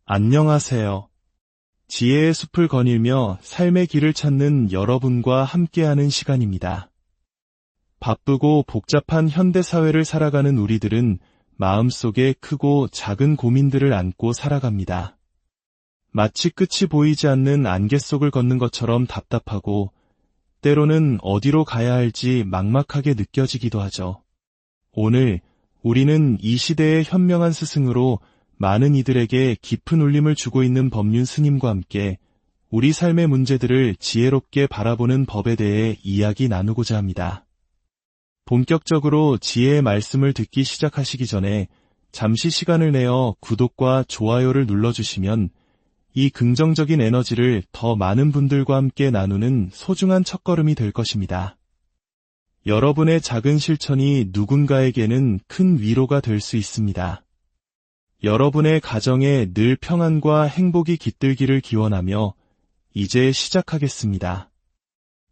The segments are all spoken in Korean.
안녕하세요. 지혜의 숲을 거닐며 삶의 길을 찾는 여러분과 함께하는 시간입니다. 바쁘고 복잡한 현대사회를 살아가는 우리들은 마음속에 크고 작은 고민들을 안고 살아갑니다. 마치 끝이 보이지 않는 안개 속을 걷는 것처럼 답답하고 때로는 어디로 가야 할지 막막하게 느껴지기도 하죠. 오늘 우리는 이 시대의 현명한 스승으로 많은 이들에게 깊은 울림을 주고 있는 법륜 스님과 함께 우리 삶의 문제들을 지혜롭게 바라보는 법에 대해 이야기 나누고자 합니다. 본격적으로 지혜의 말씀을 듣기 시작하시기 전에 잠시 시간을 내어 구독과 좋아요를 눌러주시면 이 긍정적인 에너지를 더 많은 분들과 함께 나누는 소중한 첫걸음이 될 것입니다. 여러분의 작은 실천이 누군가에게는 큰 위로가 될 수 있습니다. 여러분의 가정에 늘 평안과 행복이 깃들기를 기원하며 이제 시작하겠습니다.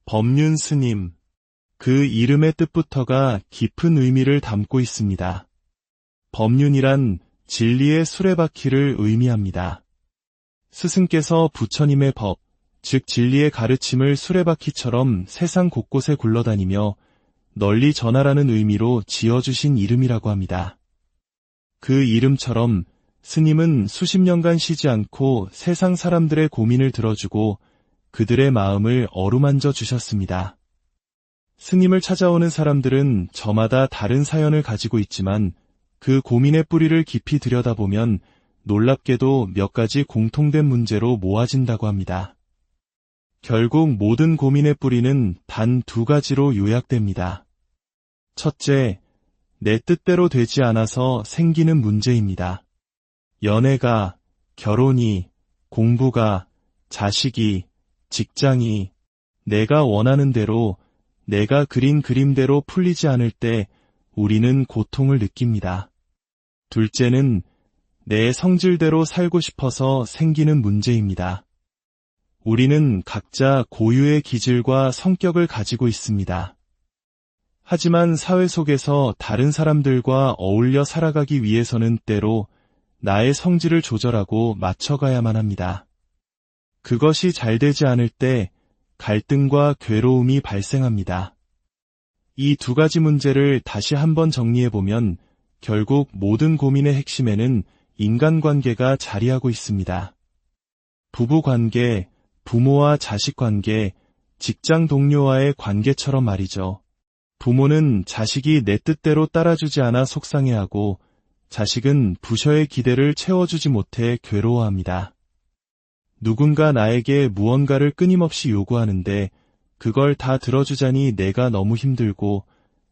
법륜 스님. 그 이름의 뜻부터가 깊은 의미를 담고 있습니다. 법륜이란 진리의 수레바퀴를 의미합니다. 스승께서 부처님의 법, 즉 진리의 가르침을 수레바퀴처럼 세상 곳곳에 굴러다니며 널리 전하라는 의미로 지어주신 이름이라고 합니다. 그 이름처럼 스님은 수십 년간 쉬지 않고 세상 사람들의 고민을 들어주고 그들의 마음을 어루만져 주셨습니다. 스님을 찾아오는 사람들은 저마다 다른 사연을 가지고 있지만 그 고민의 뿌리를 깊이 들여다보면 놀랍게도 몇 가지 공통된 문제로 모아진다고 합니다. 결국 모든 고민의 뿌리는 단 두 가지로 요약됩니다. 첫째, 내 뜻대로 되지 않아서 생기는 문제입니다. 연애가, 결혼이, 공부가, 자식이, 직장이 내가 원하는 대로, 내가 그린 그림대로 풀리지 않을 때 우리는 고통을 느낍니다. 둘째는 내 성질대로 살고 싶어서 생기는 문제입니다. 우리는 각자 고유의 기질과 성격을 가지고 있습니다. 하지만 사회 속에서 다른 사람들과 어울려 살아가기 위해서는 때로 나의 성질을 조절하고 맞춰가야만 합니다. 그것이 잘 되지 않을 때 갈등과 괴로움이 발생합니다. 이 두 가지 문제를 다시 한번 정리해보면 결국 모든 고민의 핵심에는 인간관계가 자리하고 있습니다. 부부관계, 부모와 자식관계, 직장 동료와의 관계처럼 말이죠. 부모는 자식이 내 뜻대로 따라주지 않아 속상해하고 자식은 부셔의 기대를 채워주지 못해 괴로워합니다. 누군가 나에게 무언가를 끊임없이 요구하는데 그걸 다 들어주자니 내가 너무 힘들고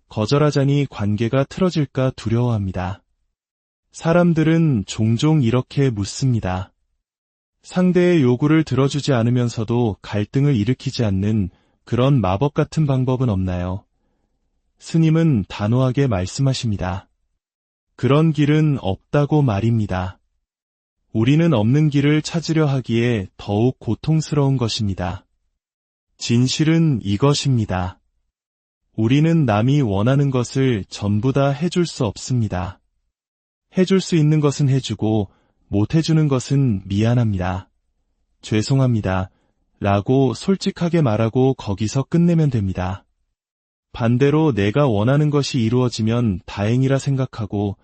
거절하자니 관계가 틀어질까 두려워합니다. 사람들은 종종 이렇게 묻습니다. 상대의 요구를 들어주지 않으면서도 갈등을 일으키지 않는 그런 마법 같은 방법은 없나요? 스님은 단호하게 말씀하십니다. 그런 길은 없다고 말입니다. 우리는 없는 길을 찾으려 하기에 더욱 고통스러운 것입니다. 진실은 이것입니다. 우리는 남이 원하는 것을 전부 다 해줄 수 없습니다. 해줄 수 있는 것은 해주고 못 해주는 것은 미안합니다. 죄송합니다. 라고 솔직하게 말하고 거기서 끝내면 됩니다. 반대로 내가 원하는 것이 이루어지면 다행이라 생각하고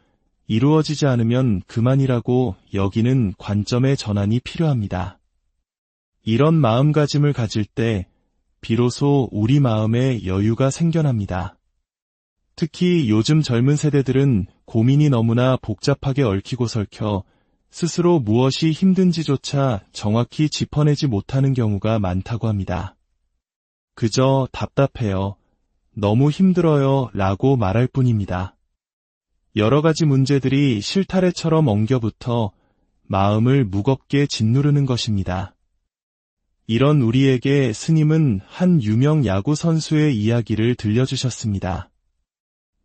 이루어지지 않으면 그만이라고 여기는 관점의 전환이 필요합니다. 이런 마음가짐을 가질 때 비로소 우리 마음에 여유가 생겨납니다. 특히 요즘 젊은 세대들은 고민이 너무나 복잡하게 얽히고 설켜 스스로 무엇이 힘든지조차 정확히 짚어내지 못하는 경우가 많다고 합니다. 그저 답답해요. 너무 힘들어요 라고 말할 뿐입니다. 여러 가지 문제들이 실타래처럼 엉겨붙어 마음을 무겁게 짓누르는 것입니다. 이런 우리에게 스님은 한 유명 야구 선수의 이야기를 들려주셨습니다.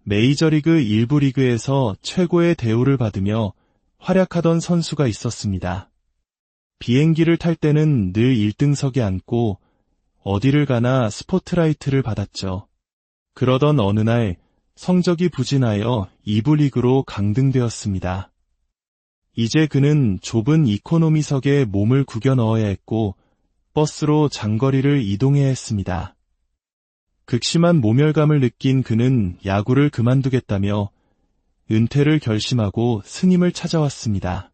메이저리그 1부 리그에서 최고의 대우를 받으며 활약하던 선수가 있었습니다. 비행기를 탈 때는 늘 1등석에 앉고 어디를 가나 스포트라이트를 받았죠. 그러던 어느 날 성적이 부진하여 2부 리그로 강등되었습니다. 이제 그는 좁은 이코노미석에 몸을 구겨 넣어야 했고 버스로 장거리를 이동해야 했습니다. 극심한 모멸감을 느낀 그는 야구를 그만두겠다며 은퇴를 결심하고 스님을 찾아왔습니다.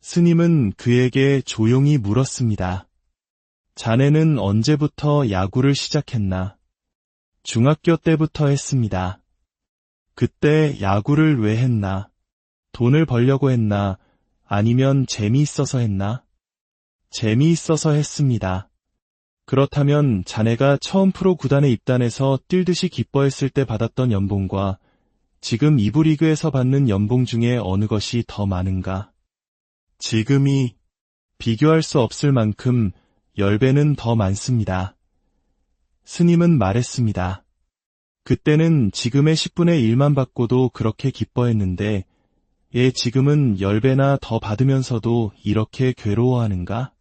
스님은 그에게 조용히 물었습니다. 자네는 언제부터 야구를 시작했나? 중학교 때부터 했습니다. 그때 야구를 왜 했나? 돈을 벌려고 했나? 아니면 재미있어서 했나? 재미있어서 했습니다. 그렇다면 자네가 처음 프로 구단에 입단해서 뛸 듯이 기뻐했을 때 받았던 연봉과 지금 2부 리그에서 받는 연봉 중에 어느 것이 더 많은가? 지금이 비교할 수 없을 만큼 10배는 더 많습니다. 스님은 말했습니다. 그때는 지금의 10분의 1만 받고도 그렇게 기뻐했는데 지금은 10배나 더 받으면서도 이렇게 괴로워하는가?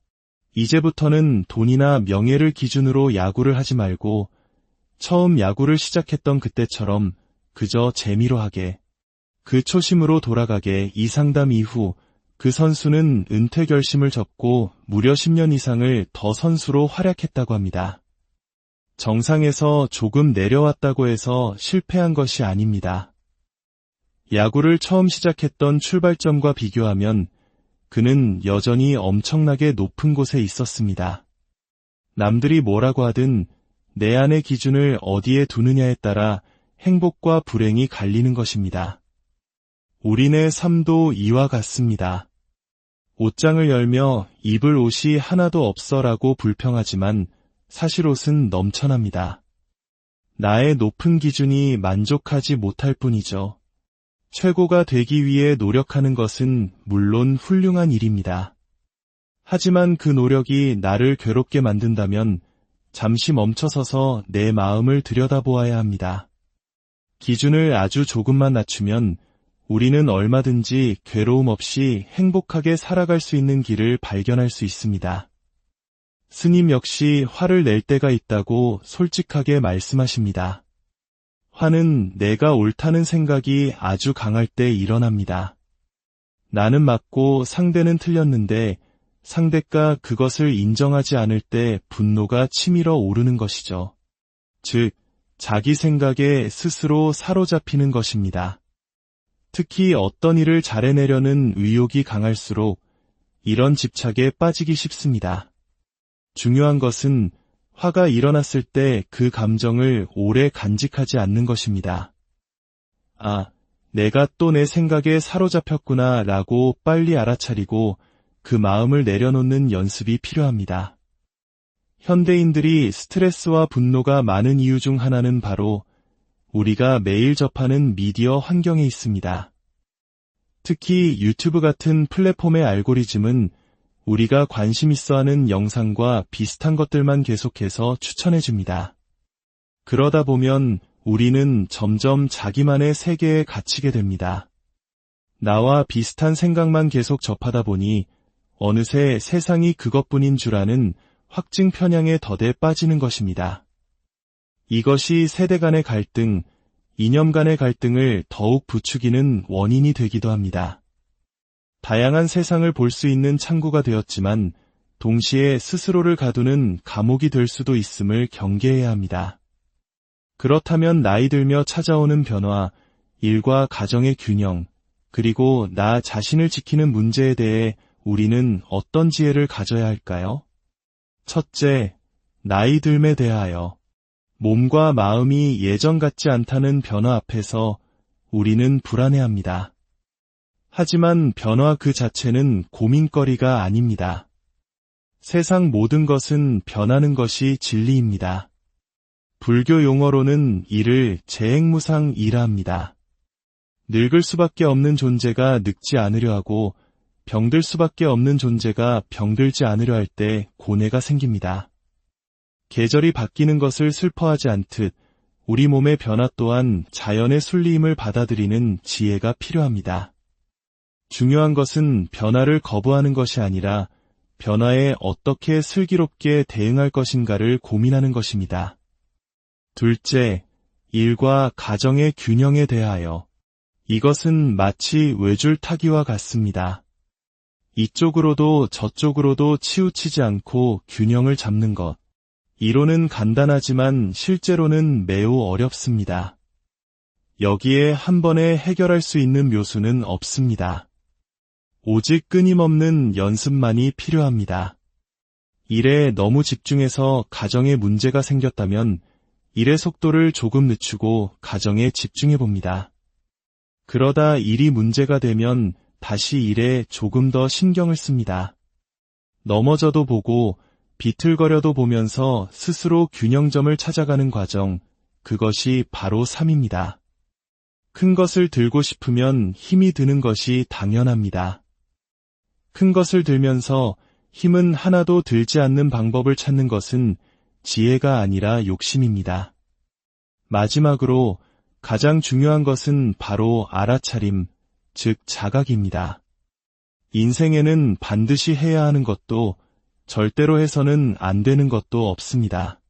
이제부터는 돈이나 명예를 기준으로 야구를 하지 말고 처음 야구를 시작했던 그때처럼 그저 재미로 하게, 그 초심으로 돌아가게. 이 상담 이후 그 선수는 은퇴 결심을 접고 무려 10년 이상을 더 선수로 활약했다고 합니다. 정상에서 조금 내려왔다고 해서 실패한 것이 아닙니다. 야구를 처음 시작했던 출발점과 비교하면 그는 여전히 엄청나게 높은 곳에 있었습니다. 남들이 뭐라고 하든 내 안의 기준을 어디에 두느냐에 따라 행복과 불행이 갈리는 것입니다. 우리네 삶도 이와 같습니다. 옷장을 열며 입을 옷이 하나도 없어라고 불평하지만 사실 옷은 넘쳐납니다. 나의 높은 기준이 만족하지 못할 뿐이죠. 최고가 되기 위해 노력하는 것은 물론 훌륭한 일입니다. 하지만 그 노력이 나를 괴롭게 만든다면 잠시 멈춰서서 내 마음을 들여다보아야 합니다. 기준을 아주 조금만 낮추면 우리는 얼마든지 괴로움 없이 행복하게 살아갈 수 있는 길을 발견할 수 있습니다. 스님 역시 화를 낼 때가 있다고 솔직하게 말씀하십니다. 화는 내가 옳다는 생각이 아주 강할 때 일어납니다. 나는 맞고 상대는 틀렸는데 상대가 그것을 인정하지 않을 때 분노가 치밀어 오르는 것이죠. 즉, 자기 생각에 스스로 사로잡히는 것입니다. 특히 어떤 일을 잘해내려는 의욕이 강할수록 이런 집착에 빠지기 쉽습니다. 중요한 것은 화가 일어났을 때 그 감정을 오래 간직하지 않는 것입니다. 아, 내가 또 내 생각에 사로잡혔구나 라고 빨리 알아차리고 그 마음을 내려놓는 연습이 필요합니다. 현대인들이 스트레스와 분노가 많은 이유 중 하나는 바로 우리가 매일 접하는 미디어 환경에 있습니다. 특히 유튜브 같은 플랫폼의 알고리즘은 우리가 관심 있어 하는 영상과 비슷한 것들만 계속해서 추천해줍니다. 그러다 보면 우리는 점점 자기만의 세계에 갇히게 됩니다. 나와 비슷한 생각만 계속 접하다 보니 어느새 세상이 그것뿐인 줄 아는 확증 편향의 덫에 빠지는 것입니다. 이것이 세대 간의 갈등, 이념 간의 갈등을 더욱 부추기는 원인이 되기도 합니다. 다양한 세상을 볼 수 있는 창구가 되었지만 동시에 스스로를 가두는 감옥이 될 수도 있음을 경계해야 합니다. 그렇다면 나이 들며 찾아오는 변화, 일과 가정의 균형, 그리고 나 자신을 지키는 문제에 대해 우리는 어떤 지혜를 가져야 할까요? 첫째, 나이 듦에 대하여. 몸과 마음이 예전 같지 않다는 변화 앞에서 우리는 불안해합니다. 하지만 변화 그 자체는 고민거리가 아닙니다. 세상 모든 것은 변하는 것이 진리입니다. 불교 용어로는 이를 재행무상이라 합니다. 늙을 수밖에 없는 존재가 늙지 않으려 하고 병들 수밖에 없는 존재가 병들지 않으려 할 때 고뇌가 생깁니다. 계절이 바뀌는 것을 슬퍼하지 않듯 우리 몸의 변화 또한 자연의 순리임을 받아들이는 지혜가 필요합니다. 중요한 것은 변화를 거부하는 것이 아니라 변화에 어떻게 슬기롭게 대응할 것인가를 고민하는 것입니다. 둘째, 일과 가정의 균형에 대하여. 이것은 마치 외줄 타기와 같습니다. 이쪽으로도 저쪽으로도 치우치지 않고 균형을 잡는 것. 이론은 간단하지만 실제로는 매우 어렵습니다. 여기에 한 번에 해결할 수 있는 묘수는 없습니다. 오직 끊임없는 연습만이 필요합니다. 일에 너무 집중해서 가정에 문제가 생겼다면 일의 속도를 조금 늦추고 가정에 집중해 봅니다. 그러다 일이 문제가 되면 다시 일에 조금 더 신경을 씁니다. 넘어져도 보고 비틀거려도 보면서 스스로 균형점을 찾아가는 과정, 그것이 바로 삶입니다. 큰 것을 들고 싶으면 힘이 드는 것이 당연합니다. 큰 것을 들면서 힘은 하나도 들지 않는 방법을 찾는 것은 지혜가 아니라 욕심입니다. 마지막으로 가장 중요한 것은 바로 알아차림, 즉 자각입니다. 인생에는 반드시 해야 하는 것도 절대로 해서는 안 되는 것도 없습니다.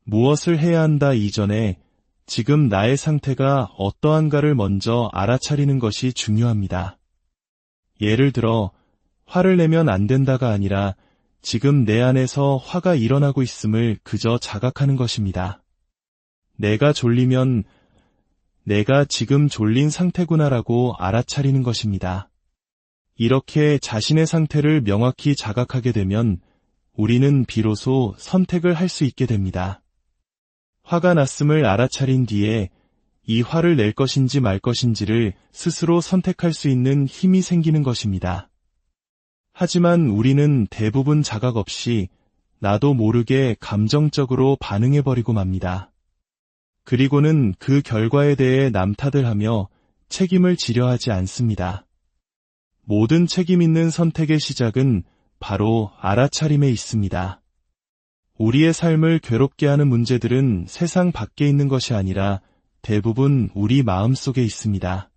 무엇을 해야 한다 이전에 지금 나의 상태가 어떠한가를 먼저 알아차리는 것이 중요합니다. 예를 들어 화를 내면 안 된다가 아니라 지금 내 안에서 화가 일어나고 있음을 그저 자각하는 것입니다. 내가 졸리면 내가 지금 졸린 상태구나라고 알아차리는 것입니다. 이렇게 자신의 상태를 명확히 자각하게 되면 우리는 비로소 선택을 할 수 있게 됩니다. 화가 났음을 알아차린 뒤에 이 화를 낼 것인지 말 것인지를 스스로 선택할 수 있는 힘이 생기는 것입니다. 하지만 우리는 대부분 자각 없이 나도 모르게 감정적으로 반응해버리고 맙니다. 그리고는 그 결과에 대해 남 탓을 하며 책임을 지려 하지 않습니다. 모든 책임 있는 선택의 시작은 바로 알아차림에 있습니다. 우리의 삶을 괴롭게 하는 문제들은 세상 밖에 있는 것이 아니라 대부분 우리 마음속에 있습니다.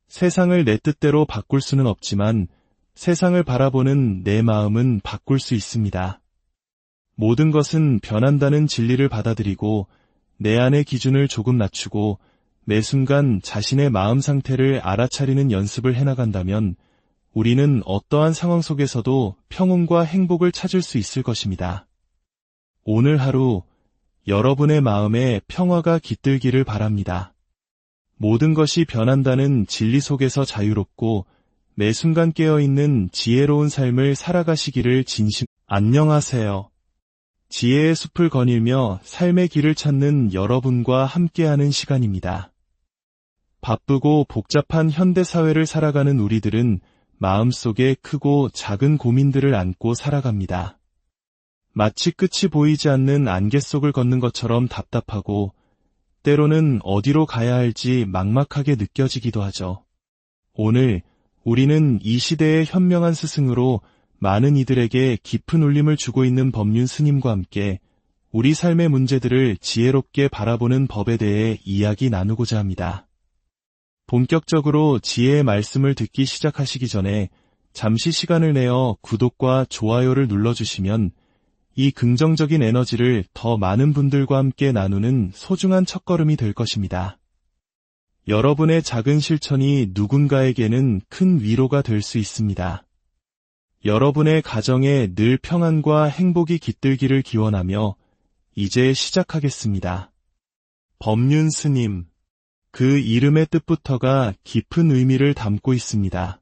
세상을 내 뜻대로 바꿀 수는 없지만 세상을 바라보는 내 마음은 바꿀 수 있습니다. 모든 것은 변한다는 진리를 받아들이고 내 안의 기준을 조금 낮추고 매 순간 자신의 마음 상태를 알아차리는 연습을 해나간다면 우리는 어떠한 상황 속에서도 평온과 행복을 찾을 수 있을 것입니다. 오늘 하루 여러분의 마음에 평화가 깃들기를 바랍니다. 모든 것이 변한다는 진리 속에서 자유롭고 매 순간 깨어있는 지혜로운 삶을 살아가시기를 안녕하세요. 지혜의 숲을 거닐며 삶의 길을 찾는 여러분과 함께하는 시간입니다. 바쁘고 복잡한 현대사회를 살아가는 우리들은 마음속에 크고 작은 고민들을 안고 살아갑니다. 마치 끝이 보이지 않는 안개 속을 걷는 것처럼 답답하고 때로는 어디로 가야 할지 막막하게 느껴지기도 하죠. 오늘 우리는 이 시대의 현명한 스승으로 많은 이들에게 깊은 울림을 주고 있는 법륜 스님과 함께 우리 삶의 문제들을 지혜롭게 바라보는 법에 대해 이야기 나누고자 합니다. 본격적으로 지혜의 말씀을 듣기 시작하시기 전에 잠시 시간을 내어 구독과 좋아요를 눌러주시면 이 긍정적인 에너지를 더 많은 분들과 함께 나누는 소중한 첫걸음이 될 것입니다. 여러분의 작은 실천이 누군가에게는 큰 위로가 될 수 있습니다. 여러분의 가정에 늘 평안과 행복이 깃들기를 기원하며 이제 시작하겠습니다. 법륜 스님. 그 이름의 뜻부터가 깊은 의미를 담고 있습니다.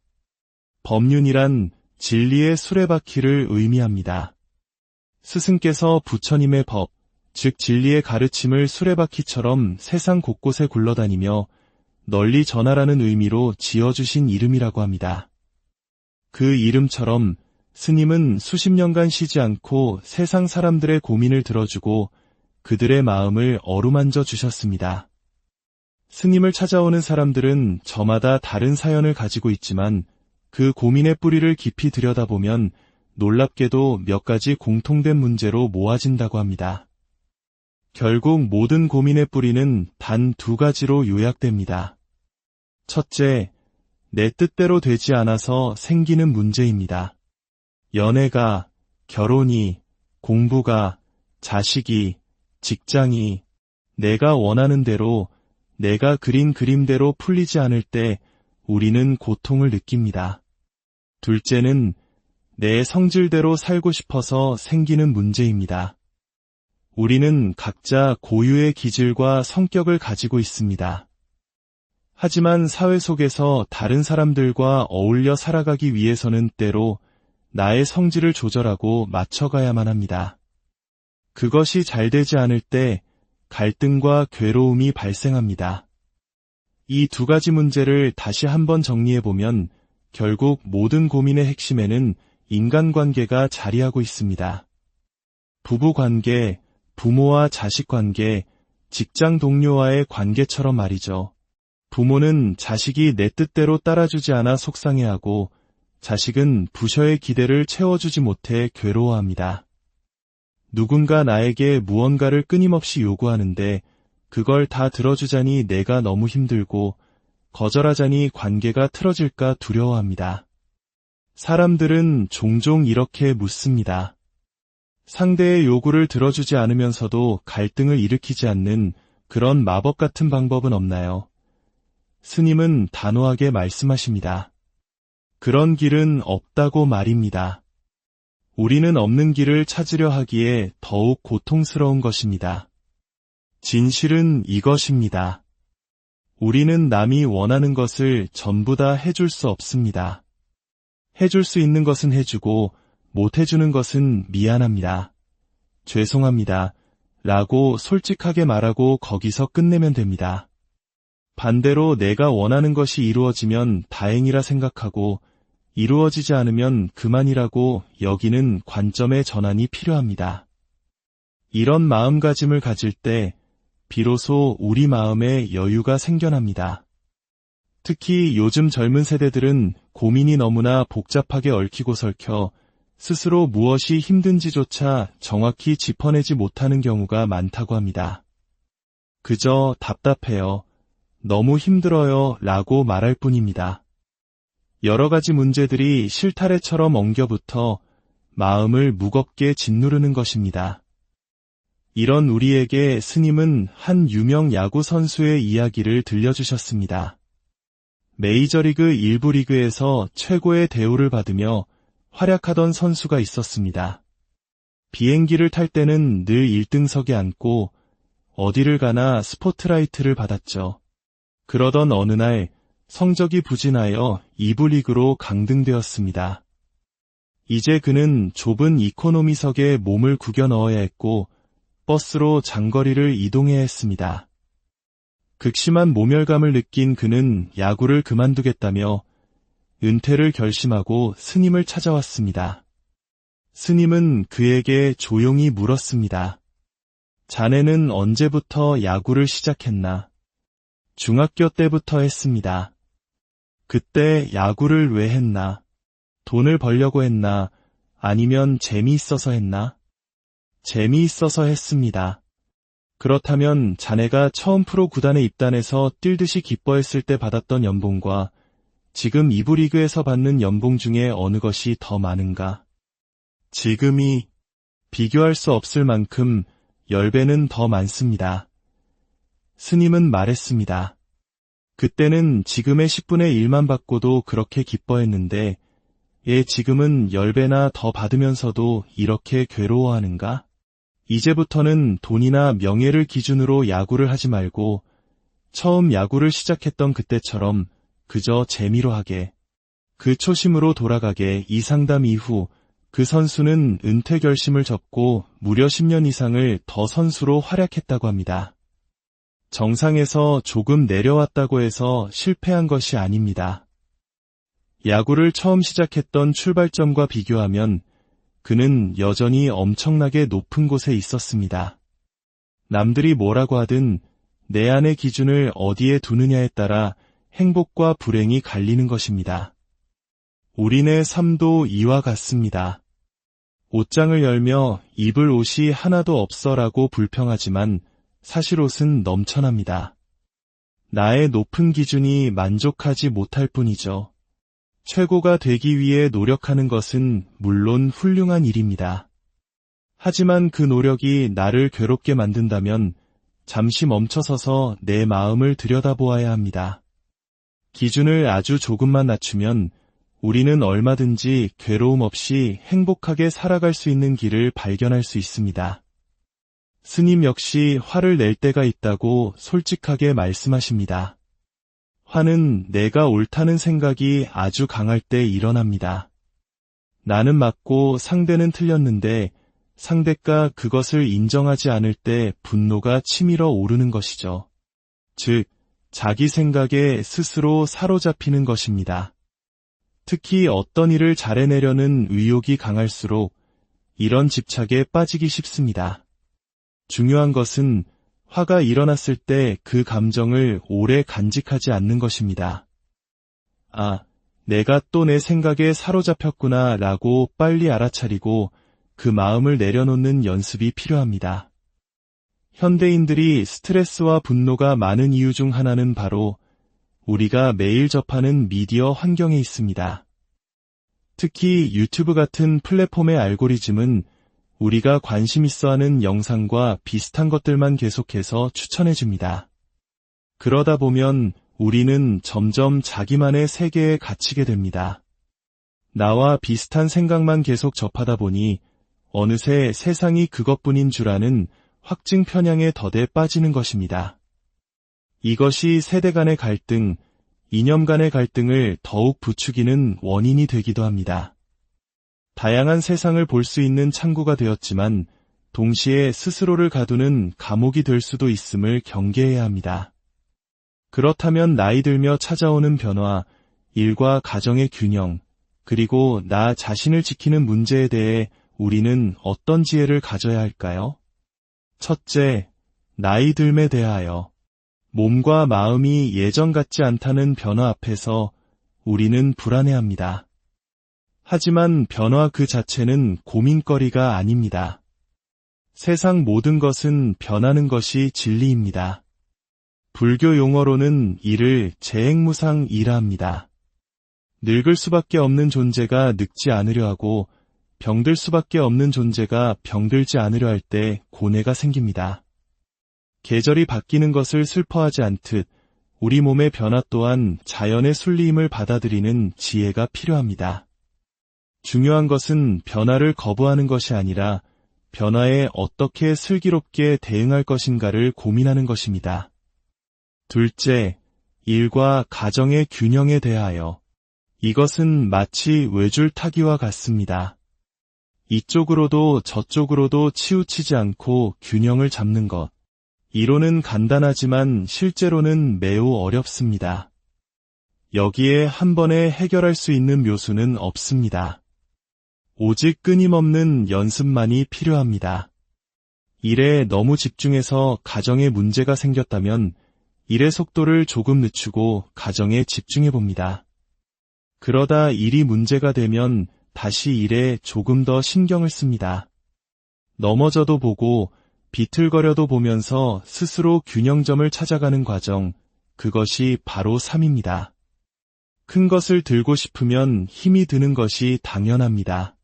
법륜이란 진리의 수레바퀴를 의미합니다. 스승께서 부처님의 법, 즉 진리의 가르침을 수레바퀴처럼 세상 곳곳에 굴러다니며 널리 전하라는 의미로 지어주신 이름이라고 합니다. 그 이름처럼 스님은 수십 년간 쉬지 않고 세상 사람들의 고민을 들어주고 그들의 마음을 어루만져 주셨습니다. 스님을 찾아오는 사람들은 저마다 다른 사연을 가지고 있지만 그 고민의 뿌리를 깊이 들여다보면 놀랍게도 몇 가지 공통된 문제로 모아진다고 합니다. 결국 모든 고민의 뿌리는 단 두 가지로 요약됩니다. 첫째, 내 뜻대로 되지 않아서 생기는 문제입니다. 연애가, 결혼이, 공부가, 자식이, 직장이 내가 원하는 대로, 내가 그린 그림대로 풀리지 않을 때 우리는 고통을 느낍니다. 둘째는 내 성질대로 살고 싶어서 생기는 문제입니다. 우리는 각자 고유의 기질과 성격을 가지고 있습니다. 하지만 사회 속에서 다른 사람들과 어울려 살아가기 위해서는 때로 나의 성질을 조절하고 맞춰가야만 합니다. 그것이 잘 되지 않을 때 갈등과 괴로움이 발생합니다. 이 두 가지 문제를 다시 한번 정리해보면 결국 모든 고민의 핵심에는 인간관계가 자리하고 있습니다. 부부관계, 부모와 자식 관계, 직장 동료와의 관계처럼 말이죠. 부모는 자식이 내 뜻대로 따라주지 않아 속상해하고 자식은 부셔의 기대를 채워주지 못해 괴로워합니다. 누군가 나에게 무언가를 끊임없이 요구하는데 그걸 다 들어주자니 내가 너무 힘들고 거절하자니 관계가 틀어질까 두려워합니다. 사람들은 종종 이렇게 묻습니다. 상대의 요구를 들어주지 않으면서도 갈등을 일으키지 않는 그런 마법 같은 방법은 없나요? 스님은 단호하게 말씀하십니다. 그런 길은 없다고 말입니다. 우리는 없는 길을 찾으려 하기에 더욱 고통스러운 것입니다. 진실은 이것입니다. 우리는 남이 원하는 것을 전부 다 해줄 수 없습니다. 해줄 수 있는 것은 해주고 못 해주는 것은 미안합니다. 죄송합니다. 라고 솔직하게 말하고 거기서 끝내면 됩니다. 반대로 내가 원하는 것이 이루어지면 다행이라 생각하고 이루어지지 않으면 그만이라고 여기는 관점의 전환이 필요합니다. 이런 마음가짐을 가질 때 비로소 우리 마음에 여유가 생겨납니다. 특히 요즘 젊은 세대들은 고민이 너무나 복잡하게 얽히고 설켜 스스로 무엇이 힘든지조차 정확히 짚어내지 못하는 경우가 많다고 합니다. 그저 답답해요. 너무 힘들어요 라고 말할 뿐입니다. 여러 가지 문제들이 실타래처럼 엉겨붙어 마음을 무겁게 짓누르는 것입니다. 이런 우리에게 스님은 한 유명 야구 선수의 이야기를 들려주셨습니다. 메이저리그 1부 리그에서 최고의 대우를 받으며 활약하던 선수가 있었습니다. 비행기를 탈 때는 늘 1등석에 앉고 어디를 가나 스포트라이트를 받았죠. 그러던 어느 날 성적이 부진하여 2부 리그로 강등되었습니다. 이제 그는 좁은 이코노미석에 몸을 구겨 넣어야 했고 버스로 장거리를 이동해야 했습니다. 극심한 모멸감을 느낀 그는 야구를 그만두겠다며 은퇴를 결심하고 스님을 찾아왔습니다. 스님은 그에게 조용히 물었습니다. 자네는 언제부터 야구를 시작했나? 중학교 때부터 했습니다. 그때 야구를 왜 했나? 돈을 벌려고 했나? 아니면 재미있어서 했나? 재미있어서 했습니다. 그렇다면 자네가 처음 프로 구단에 입단해서 뛸듯이 기뻐했을 때 받았던 연봉과 지금 2부 리그에서 받는 연봉 중에 어느 것이 더 많은가? 지금이 비교할 수 없을 만큼 10배는 더 많습니다. 스님은 말했습니다. 그때는 지금의 10분의 1만 받고도 그렇게 기뻐했는데 지금은 10배나 더 받으면서도 이렇게 괴로워하는가? 이제부터는 돈이나 명예를 기준으로 야구를 하지 말고 처음 야구를 시작했던 그때처럼 그저 재미로 하게, 그 초심으로 돌아가게. 이 상담 이후 그 선수는 은퇴 결심을 접고 무려 10년 이상을 더 선수로 활약했다고 합니다. 정상에서 조금 내려왔다고 해서 실패한 것이 아닙니다. 야구를 처음 시작했던 출발점과 비교하면 그는 여전히 엄청나게 높은 곳에 있었습니다. 남들이 뭐라고 하든 내 안의 기준을 어디에 두느냐에 따라 행복과 불행이 갈리는 것입니다. 우리네 삶도 이와 같습니다. 옷장을 열며 입을 옷이 하나도 없어라고 불평하지만 사실 옷은 넘쳐납니다. 나의 높은 기준이 만족하지 못할 뿐이죠. 최고가 되기 위해 노력하는 것은 물론 훌륭한 일입니다. 하지만 그 노력이 나를 괴롭게 만든다면 잠시 멈춰서서 내 마음을 들여다보아야 합니다. 기준을 아주 조금만 낮추면 우리는 얼마든지 괴로움 없이 행복하게 살아갈 수 있는 길을 발견할 수 있습니다. 스님 역시 화를 낼 때가 있다고 솔직하게 말씀하십니다. 화는 내가 옳다는 생각이 아주 강할 때 일어납니다. 나는 맞고 상대는 틀렸는데 상대가 그것을 인정하지 않을 때 분노가 치밀어 오르는 것이죠. 즉, 자기 생각에 스스로 사로잡히는 것입니다. 특히 어떤 일을 잘해내려는 의욕이 강할수록 이런 집착에 빠지기 쉽습니다. 중요한 것은 화가 일어났을 때 그 감정을 오래 간직하지 않는 것입니다. 아, 내가 또 내 생각에 사로잡혔구나 라고 빨리 알아차리고 그 마음을 내려놓는 연습이 필요합니다. 현대인들이 스트레스와 분노가 많은 이유 중 하나는 바로 우리가 매일 접하는 미디어 환경에 있습니다. 특히 유튜브 같은 플랫폼의 알고리즘은 우리가 관심 있어하는 영상과 비슷한 것들만 계속해서 추천해줍니다. 그러다 보면 우리는 점점 자기만의 세계에 갇히게 됩니다. 나와 비슷한 생각만 계속 접하다 보니 어느새 세상이 그것뿐인 줄 아는 확증 편향의 덫에 빠지는 것입니다. 이것이 세대 간의 갈등, 이념 간의 갈등을 더욱 부추기는 원인이 되기도 합니다. 다양한 세상을 볼 수 있는 창구가 되었지만 동시에 스스로를 가두는 감옥이 될 수도 있음을 경계해야 합니다. 그렇다면 나이 들며 찾아오는 변화, 일과 가정의 균형, 그리고 나 자신을 지키는 문제에 대해 우리는 어떤 지혜를 가져야 할까요? 첫째, 나이 듦에 대하여. 몸과 마음이 예전 같지 않다는 변화 앞에서 우리는 불안해합니다. 하지만 변화 그 자체는 고민거리가 아닙니다. 세상 모든 것은 변하는 것이 진리입니다. 불교 용어로는 이를 재행무상이라 합니다. 늙을 수밖에 없는 존재가 늙지 않으려 하고 병들 수밖에 없는 존재가 병들지 않으려 할 때 고뇌가 생깁니다. 계절이 바뀌는 것을 슬퍼하지 않듯 우리 몸의 변화 또한 자연의 순리임을 받아들이는 지혜가 필요합니다. 중요한 것은 변화를 거부하는 것이 아니라 변화에 어떻게 슬기롭게 대응할 것인가를 고민하는 것입니다. 둘째, 일과 가정의 균형에 대하여. 이것은 마치 외줄타기와 같습니다. 이쪽으로도 저쪽으로도 치우치지 않고 균형을 잡는 것. 이론은 간단하지만 실제로는 매우 어렵습니다. 여기에 한 번에 해결할 수 있는 묘수는 없습니다. 오직 끊임없는 연습만이 필요합니다. 일에 너무 집중해서 가정에 문제가 생겼다면 일의 속도를 조금 늦추고 가정에 집중해봅니다. 그러다 일이 문제가 되면 다시 일에 조금 더 신경을 씁니다. 넘어져도 보고 비틀거려도 보면서 스스로 균형점을 찾아가는 과정, 그것이 바로 삶입니다. 큰 것을 들고 싶으면 힘이 드는 것이 당연합니다.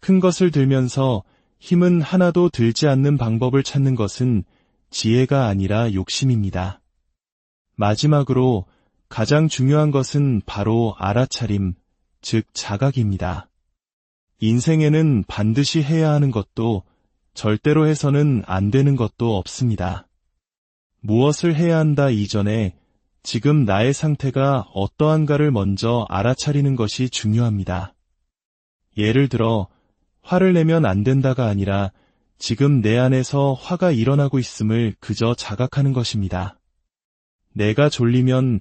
큰 것을 들면서 힘은 하나도 들지 않는 방법을 찾는 것은 지혜가 아니라 욕심입니다. 마지막으로 가장 중요한 것은 바로 알아차림, 즉 자각입니다. 인생에는 반드시 해야 하는 것도 절대로 해서는 안 되는 것도 없습니다. 무엇을 해야 한다 이전에 지금 나의 상태가 어떠한가를 먼저 알아차리는 것이 중요합니다. 예를 들어 화를 내면 안 된다가 아니라 지금 내 안에서 화가 일어나고 있음을 그저 자각하는 것입니다. 내가 졸리면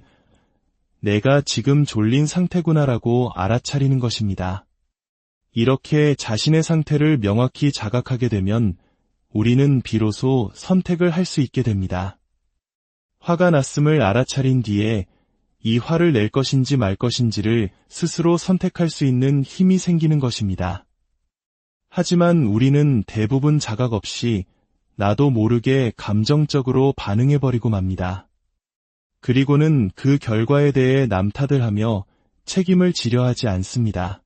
내가 지금 졸린 상태구나라고 알아차리는 것입니다. 이렇게 자신의 상태를 명확히 자각하게 되면 우리는 비로소 선택을 할 수 있게 됩니다. 화가 났음을 알아차린 뒤에 이 화를 낼 것인지 말 것인지를 스스로 선택할 수 있는 힘이 생기는 것입니다. 하지만 우리는 대부분 자각 없이 나도 모르게 감정적으로 반응해버리고 맙니다. 그리고는 그 결과에 대해 남탓을 책임을 지려 하지 않습니다.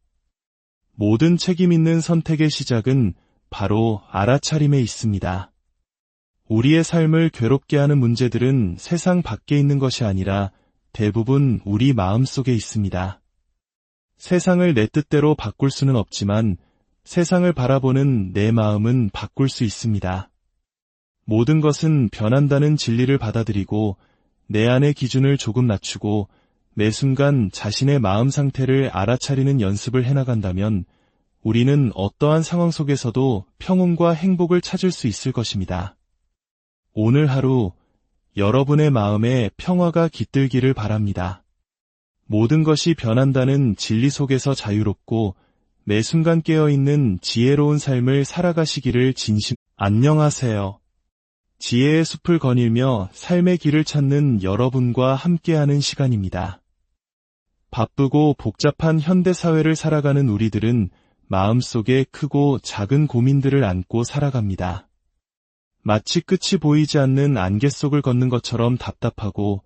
모든 책임 있는 선택의 시작은 바로 알아차림에 있습니다. 우리의 삶을 괴롭게 하는 문제들은 세상 밖에 있는 것이 아니라 대부분 우리 마음속에 있습니다. 세상을 내 뜻대로 바꿀 수는 없지만 세상을 바라보는 내 마음은 바꿀 수 있습니다. 모든 것은 변한다는 진리를 받아들이고 내 안의 기준을 조금 낮추고 매 순간 자신의 마음 상태를 알아차리는 연습을 해나간다면 우리는 어떠한 상황 속에서도 평온과 행복을 찾을 수 있을 것입니다. 오늘 하루 여러분의 마음에 평화가 깃들기를 바랍니다. 모든 것이 변한다는 진리 속에서 자유롭고 매 순간 깨어있는 지혜로운 삶을 살아가시기를 안녕하세요. 지혜의 숲을 거닐며 삶의 길을 찾는 여러분과 함께하는 시간입니다. 바쁘고 복잡한 현대사회를 살아가는 우리들은 마음속에 크고 작은 고민들을 안고 살아갑니다. 마치 끝이 보이지 않는 안개 속을 걷는 것처럼 답답하고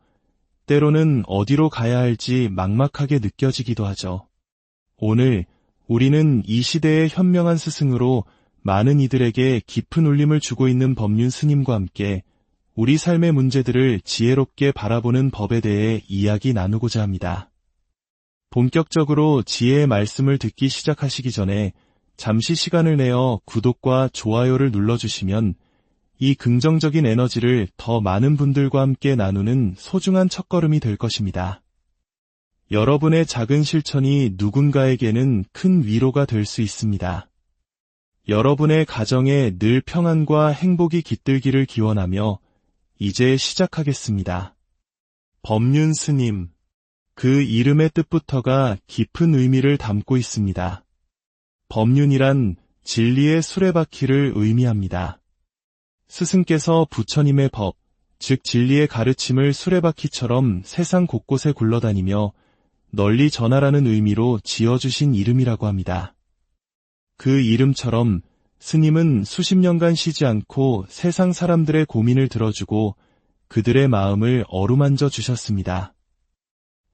때로는 어디로 가야 할지 막막하게 느껴지기도 하죠. 오늘 우리는 이 시대의 현명한 스승으로 많은 이들에게 깊은 울림을 주고 있는 법륜 스님과 함께 우리 삶의 문제들을 지혜롭게 바라보는 법에 대해 이야기 나누고자 합니다. 본격적으로 지혜의 말씀을 듣기 시작하시기 전에 잠시 시간을 내어 구독과 좋아요를 눌러주시면 이 긍정적인 에너지를 더 많은 분들과 함께 나누는 소중한 첫걸음이 될 것입니다. 여러분의 작은 실천이 누군가에게는 큰 위로가 될 수 있습니다. 여러분의 가정에 늘 평안과 행복이 깃들기를 기원하며 이제 시작하겠습니다. 법륜 스님. 그 이름의 뜻부터가 깊은 의미를 담고 있습니다. 법륜이란 진리의 수레바퀴를 의미합니다. 스승께서 부처님의 법, 즉 진리의 가르침을 수레바퀴처럼 세상 곳곳에 굴러다니며 널리 전하라는 의미로 지어주신 이름이라고 합니다. 그 이름처럼 스님은 수십 년간 쉬지 않고 세상 사람들의 고민을 들어주고 그들의 마음을 어루만져 주셨습니다.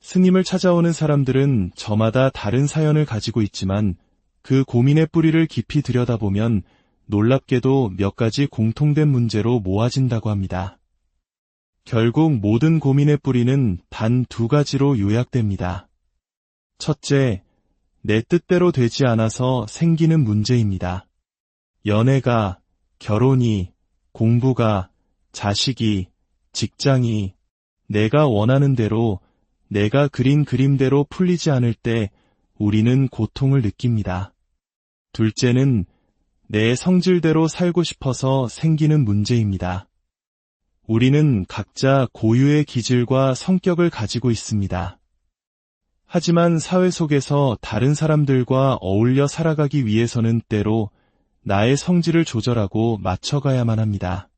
스님을 찾아오는 사람들은 저마다 다른 사연을 가지고 있지만 그 고민의 뿌리를 깊이 들여다보면 놀랍게도 몇 가지 공통된 문제로 모아진다고 합니다. 결국 모든 고민의 뿌리는 단 두 가지로 요약됩니다. 첫째, 내 뜻대로 되지 않아서 생기는 문제입니다. 연애가, 결혼이, 공부가, 자식이, 직장이 내가 원하는 대로 내가 그린 그림대로 풀리지 않을 때 우리는 고통을 느낍니다. 둘째는 내 성질대로 살고 싶어서 생기는 문제입니다. 우리는 각자 고유의 기질과 성격을 가지고 있습니다. 하지만 사회 속에서 다른 사람들과 어울려 살아가기 위해서는 때로 나의 성질을 조절하고 맞춰가야만 합니다.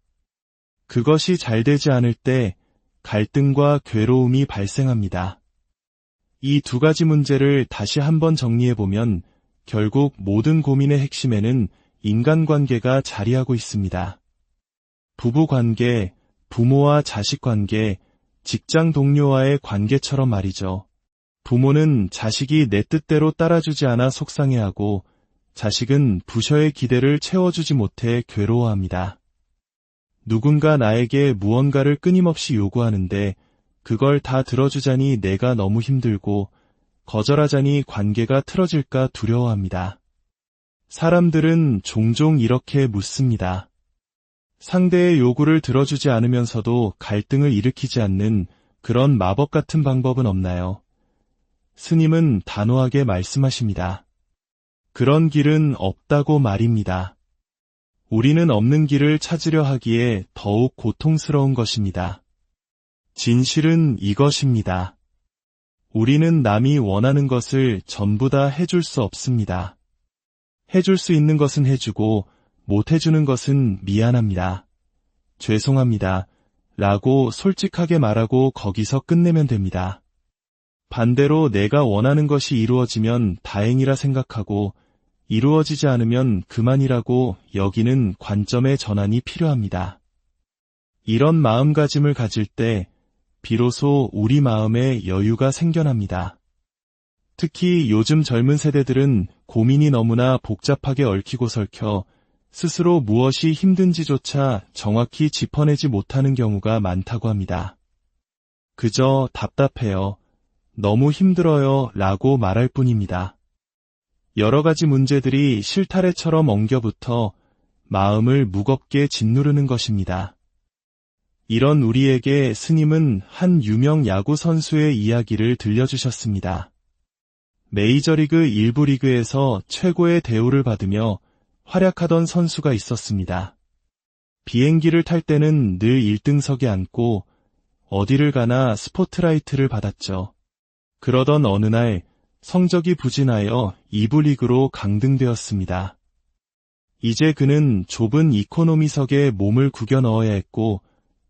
그것이 잘 되지 않을 때 갈등과 괴로움이 발생합니다. 이 두 가지 문제를 다시 한번 정리해보면 결국 모든 고민의 핵심에는 인간관계가 자리하고 있습니다. 부부관계, 부모와 자식관계, 직장 동료와의 관계처럼 말이죠. 부모는 자식이 내 뜻대로 따라주지 않아 속상해하고 자식은 부셔의 기대를 채워주지 못해 괴로워합니다. 누군가 나에게 무언가를 끊임없이 요구하는데 그걸 다 들어주자니 내가 너무 힘들고 거절하자니 관계가 틀어질까 두려워합니다. 사람들은 종종 이렇게 묻습니다. 상대의 요구를 들어주지 않으면서도 갈등을 일으키지 않는 그런 마법 같은 방법은 없나요? 스님은 단호하게 말씀하십니다. 그런 길은 없다고 말입니다. 우리는 없는 길을 찾으려 하기에 더욱 고통스러운 것입니다. 진실은 이것입니다. 우리는 남이 원하는 것을 전부 다 해줄 수 없습니다. 해줄 수 있는 것은 해주고 못 해주는 것은 미안합니다. 죄송합니다. 라고 솔직하게 말하고 거기서 끝내면 됩니다. 반대로 내가 원하는 것이 이루어지면 다행이라 생각하고 이루어지지 않으면 그만이라고 여기는 관점의 전환이 필요합니다. 이런 마음가짐을 가질 때 비로소 우리 마음에 여유가 생겨납니다. 특히 요즘 젊은 세대들은 고민이 너무나 복잡하게 얽히고 설켜 스스로 무엇이 힘든지조차 정확히 짚어내지 못하는 경우가 많다고 합니다. 그저 답답해요. 너무 힘들어요 라고 말할 뿐입니다. 여러 가지 문제들이 실타래처럼 엉겨붙어 마음을 무겁게 짓누르는 것입니다. 이런 우리에게 스님은 한 유명 야구 선수의 이야기를 들려주셨습니다. 메이저리그 1부 리그에서 최고의 대우를 받으며 활약하던 선수가 있었습니다. 비행기를 탈 때는 늘 1등석에 앉고 어디를 가나 스포트라이트를 받았죠. 그러던 어느 날 성적이 부진하여 2부 리그로 강등되었습니다. 이제 그는 좁은 이코노미석에 몸을 구겨 넣어야 했고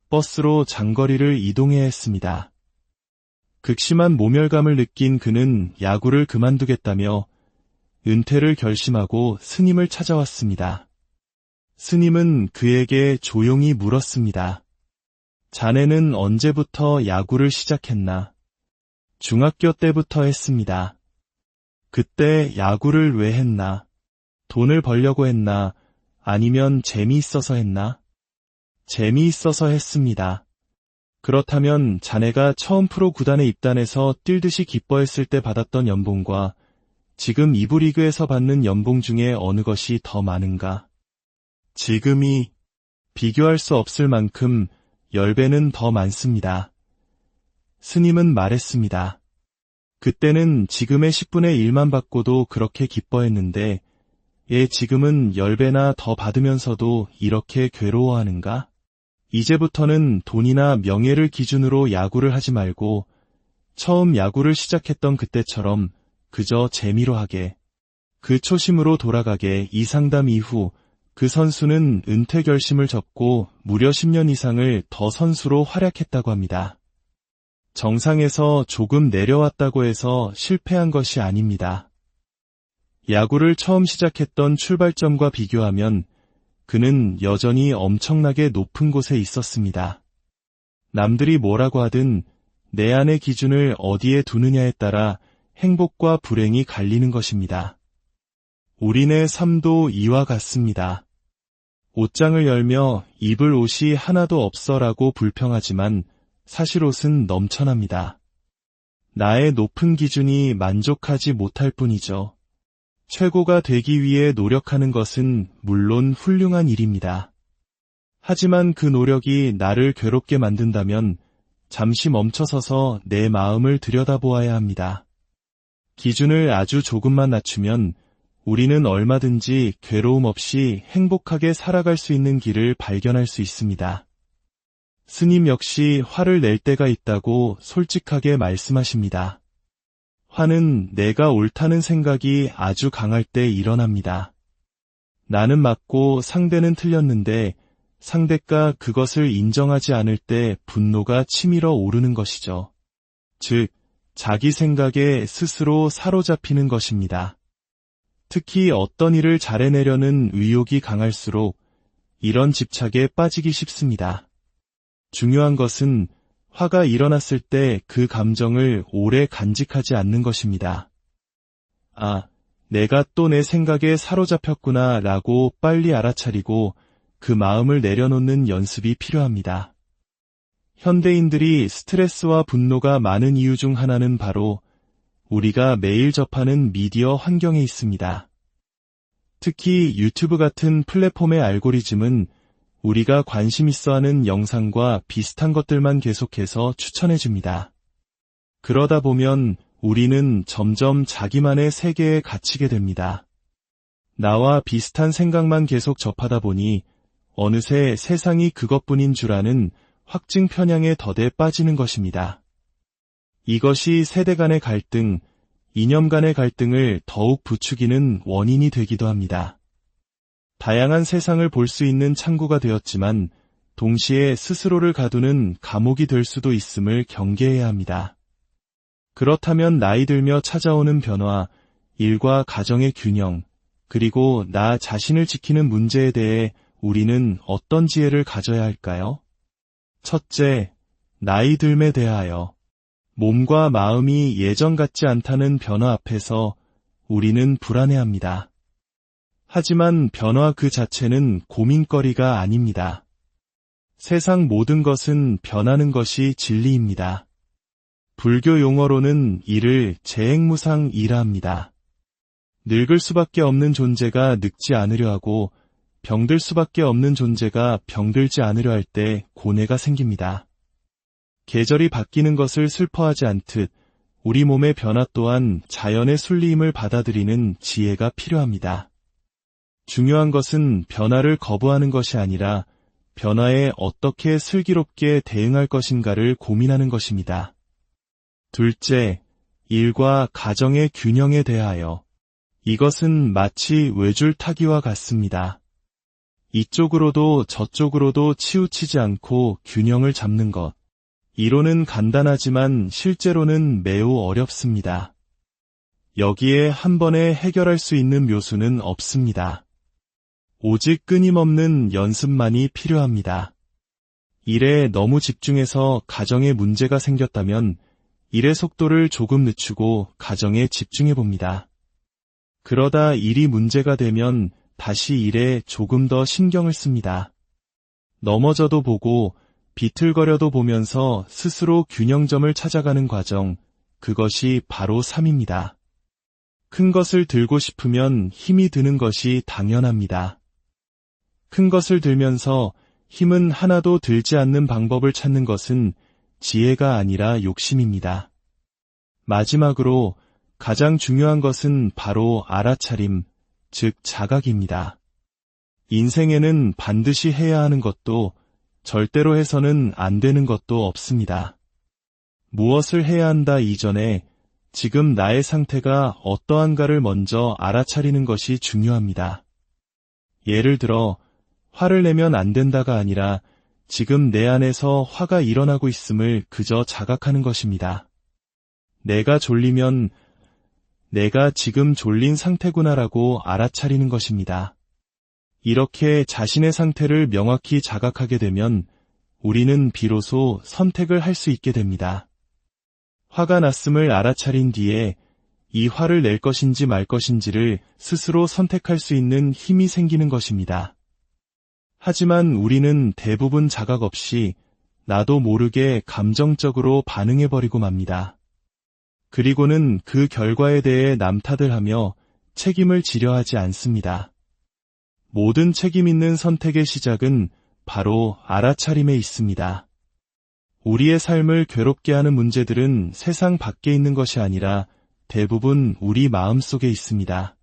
버스로 장거리를 이동해야 했습니다. 극심한 모멸감을 느낀 그는 야구를 그만두겠다며 은퇴를 결심하고 스님을 찾아왔습니다. 스님은 그에게 조용히 물었습니다. 자네는 언제부터 야구를 시작했나? 중학교 때부터 했습니다. 그때 야구를 왜 했나? 돈을 벌려고 했나? 아니면 재미있어서 했나? 재미있어서 했습니다. 그렇다면 자네가 처음 프로 구단에 입단해서 뛸듯이 기뻐했을 때 받았던 연봉과 지금 2부 리그에서 받는 연봉 중에 어느 것이 더 많은가? 지금이 비교할 수 없을 만큼 10배는 더 많습니다. 스님은 말했습니다. 그때는 지금의 10분의 1만 받고도 그렇게 기뻐했는데 지금은 10배나 더 받으면서도 이렇게 괴로워하는가? 이제부터는 돈이나 명예를 기준으로 야구를 하지 말고 처음 야구를 시작했던 그때처럼 그저 재미로 하게, 그 초심으로 돌아가게. 이 상담 이후 그 선수는 은퇴 결심을 접고 무려 10년 이상을 더 선수로 활약했다고 합니다. 정상에서 조금 내려왔다고 해서 실패한 것이 아닙니다. 야구를 처음 시작했던 출발점과 비교하면 그는 여전히 엄청나게 높은 곳에 있었습니다. 남들이 뭐라고 하든 내 안의 기준을 어디에 두느냐에 따라 행복과 불행이 갈리는 것입니다. 우리네 삶도 이와 같습니다. 옷장을 열며 입을 옷이 하나도 없어라고 불평하지만 사실 옷은 넘쳐납니다. 나의 높은 기준이 만족하지 못할 뿐이죠. 최고가 되기 위해 노력하는 것은 물론 훌륭한 일입니다. 하지만 그 노력이 나를 괴롭게 만든다면 잠시 멈춰서서 내 마음을 들여다보아야 합니다. 기준을 아주 조금만 낮추면 우리는 얼마든지 괴로움 없이 행복하게 살아갈 수 있는 길을 발견할 수 있습니다. 스님 역시 화를 낼 때가 있다고 솔직하게 말씀하십니다. 화는 내가 옳다는 생각이 아주 강할 때 일어납니다. 나는 맞고 상대는 틀렸는데 상대가 그것을 인정하지 않을 때 분노가 치밀어 오르는 것이죠. 즉, 자기 생각에 스스로 사로잡히는 것입니다. 특히 어떤 일을 잘해내려는 의욕이 강할수록 이런 집착에 빠지기 쉽습니다. 중요한 것은 화가 일어났을 때 그 감정을 오래 간직하지 않는 것입니다. 아, 내가 또 내 생각에 사로잡혔구나 라고 빨리 알아차리고 그 마음을 내려놓는 연습이 필요합니다. 현대인들이 스트레스와 분노가 많은 이유 중 하나는 바로 우리가 매일 접하는 미디어 환경에 있습니다. 특히 유튜브 같은 플랫폼의 알고리즘은 우리가 관심 있어 하는 영상과 비슷한 것들만 계속해서 추천해줍니다. 그러다 보면 우리는 점점 자기만의 세계에 갇히게 됩니다. 나와 비슷한 생각만 계속 접하다 보니 어느새 세상이 그것뿐인 줄 아는 확증 편향의 덫에 빠지는 것입니다. 이것이 세대 간의 갈등, 이념 간의 갈등을 더욱 부추기는 원인이 되기도 합니다. 다양한 세상을 볼 수 있는 창구가 되었지만 동시에 스스로를 가두는 감옥이 될 수도 있음을 경계해야 합니다. 그렇다면 나이 들며 찾아오는 변화, 일과 가정의 균형, 그리고 나 자신을 지키는 문제에 대해 우리는 어떤 지혜를 가져야 할까요? 첫째, 나이 듦에 대하여. 몸과 마음이 예전 같지 않다는 변화 앞에서 우리는 불안해합니다. 하지만 변화 그 자체는 고민거리가 아닙니다. 세상 모든 것은 변하는 것이 진리입니다. 불교 용어로는 이를 재행무상이라 합니다. 늙을 수밖에 없는 존재가 늙지 않으려 하고 병들 수밖에 없는 존재가 병들지 않으려 할 때 고뇌가 생깁니다. 계절이 바뀌는 것을 슬퍼하지 않듯 우리 몸의 변화 또한 자연의 순리임을 받아들이는 지혜가 필요합니다. 중요한 것은 변화를 거부하는 것이 아니라 변화에 어떻게 슬기롭게 대응할 것인가를 고민하는 것입니다. 둘째, 일과 가정의 균형에 대하여. 이것은 마치 외줄타기와 같습니다. 이쪽으로도 저쪽으로도 치우치지 않고 균형을 잡는 것. 이론은 간단하지만 실제로는 매우 어렵습니다. 여기에 한 번에 해결할 수 있는 묘수는 없습니다. 오직 끊임없는 연습만이 필요합니다. 일에 너무 집중해서 가정에 문제가 생겼다면 일의 속도를 조금 늦추고 가정에 집중해 봅니다. 그러다 일이 문제가 되면 다시 일에 조금 더 신경을 씁니다. 넘어져도 보고 비틀거려도 보면서 스스로 균형점을 찾아가는 과정, 그것이 바로 삶입니다. 큰 것을 들고 싶으면 힘이 드는 것이 당연합니다. 큰 것을 들면서 힘은 하나도 들지 않는 방법을 찾는 것은 지혜가 아니라 욕심입니다. 마지막으로 가장 중요한 것은 바로 알아차림, 즉 자각입니다. 인생에는 반드시 해야 하는 것도 절대로 해서는 안 되는 것도 없습니다. 무엇을 해야 한다 이전에 지금 나의 상태가 어떠한가를 먼저 알아차리는 것이 중요합니다. 예를 들어 화를 내면 안 된다가 아니라 지금 내 안에서 화가 일어나고 있음을 그저 자각하는 것입니다. 내가 졸리면 내가 지금 졸린 상태구나라고 알아차리는 것입니다. 이렇게 자신의 상태를 명확히 자각하게 되면 우리는 비로소 선택을 할 수 있게 됩니다. 화가 났음을 알아차린 뒤에 이 화를 낼 것인지 말 것인지를 스스로 선택할 수 있는 힘이 생기는 것입니다. 하지만 우리는 대부분 자각 없이 나도 모르게 감정적으로 반응해버리고 맙니다. 그리고는 그 결과에 대해 남탓을 책임을 지려 하지 않습니다. 모든 책임 있는 선택의 시작은 바로 알아차림에 있습니다. 우리의 삶을 괴롭게 하는 문제들은 세상 밖에 있는 것이 아니라 대부분 우리 마음속에 있습니다.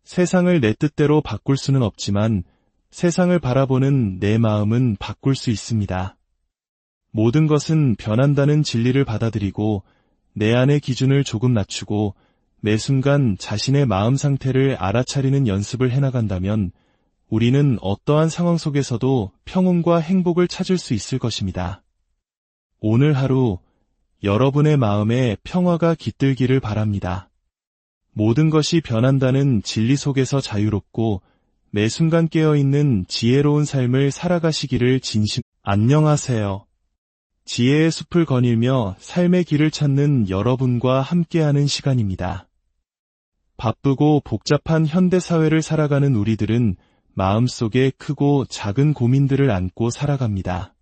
세상을 내 뜻대로 바꿀 수는 없지만 세상을 바라보는 내 마음은 바꿀 수 있습니다. 모든 것은 변한다는 진리를 받아들이고 내 안의 기준을 조금 낮추고 매 순간 자신의 마음 상태를 알아차리는 연습을 해나간다면 우리는 어떠한 상황 속에서도 평온과 행복을 찾을 수 있을 것입니다. 오늘 하루 여러분의 마음에 평화가 깃들기를 바랍니다. 모든 것이 변한다는 진리 속에서 자유롭고 매 순간 깨어있는 지혜로운 삶을 살아가시기를 안녕하세요. 지혜의 숲을 거닐며 삶의 길을 찾는 여러분과 함께하는 시간입니다. 바쁘고 복잡한 현대사회를 살아가는 우리들은 마음속에 크고 작은 고민들을 안고 살아갑니다.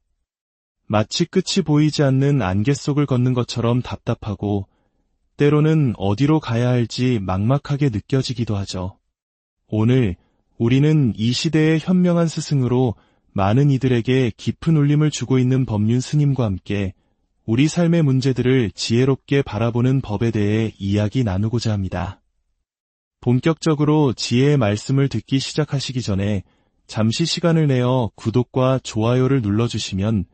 마치 끝이 보이지 않는 안개 속을 걷는 것처럼 답답하고 때로는 어디로 가야 할지 막막하게 느껴지기도 하죠. 오늘 우리는 이 시대의 현명한 스승으로 많은 이들에게 깊은 울림을 주고 있는 법륜 스님과 함께 우리 삶의 문제들을 지혜롭게 바라보는 법에 대해 이야기 나누고자 합니다. 본격적으로 지혜의 말씀을 듣기 시작하시기 전에 잠시 시간을 내어 구독과 좋아요를 눌러주시면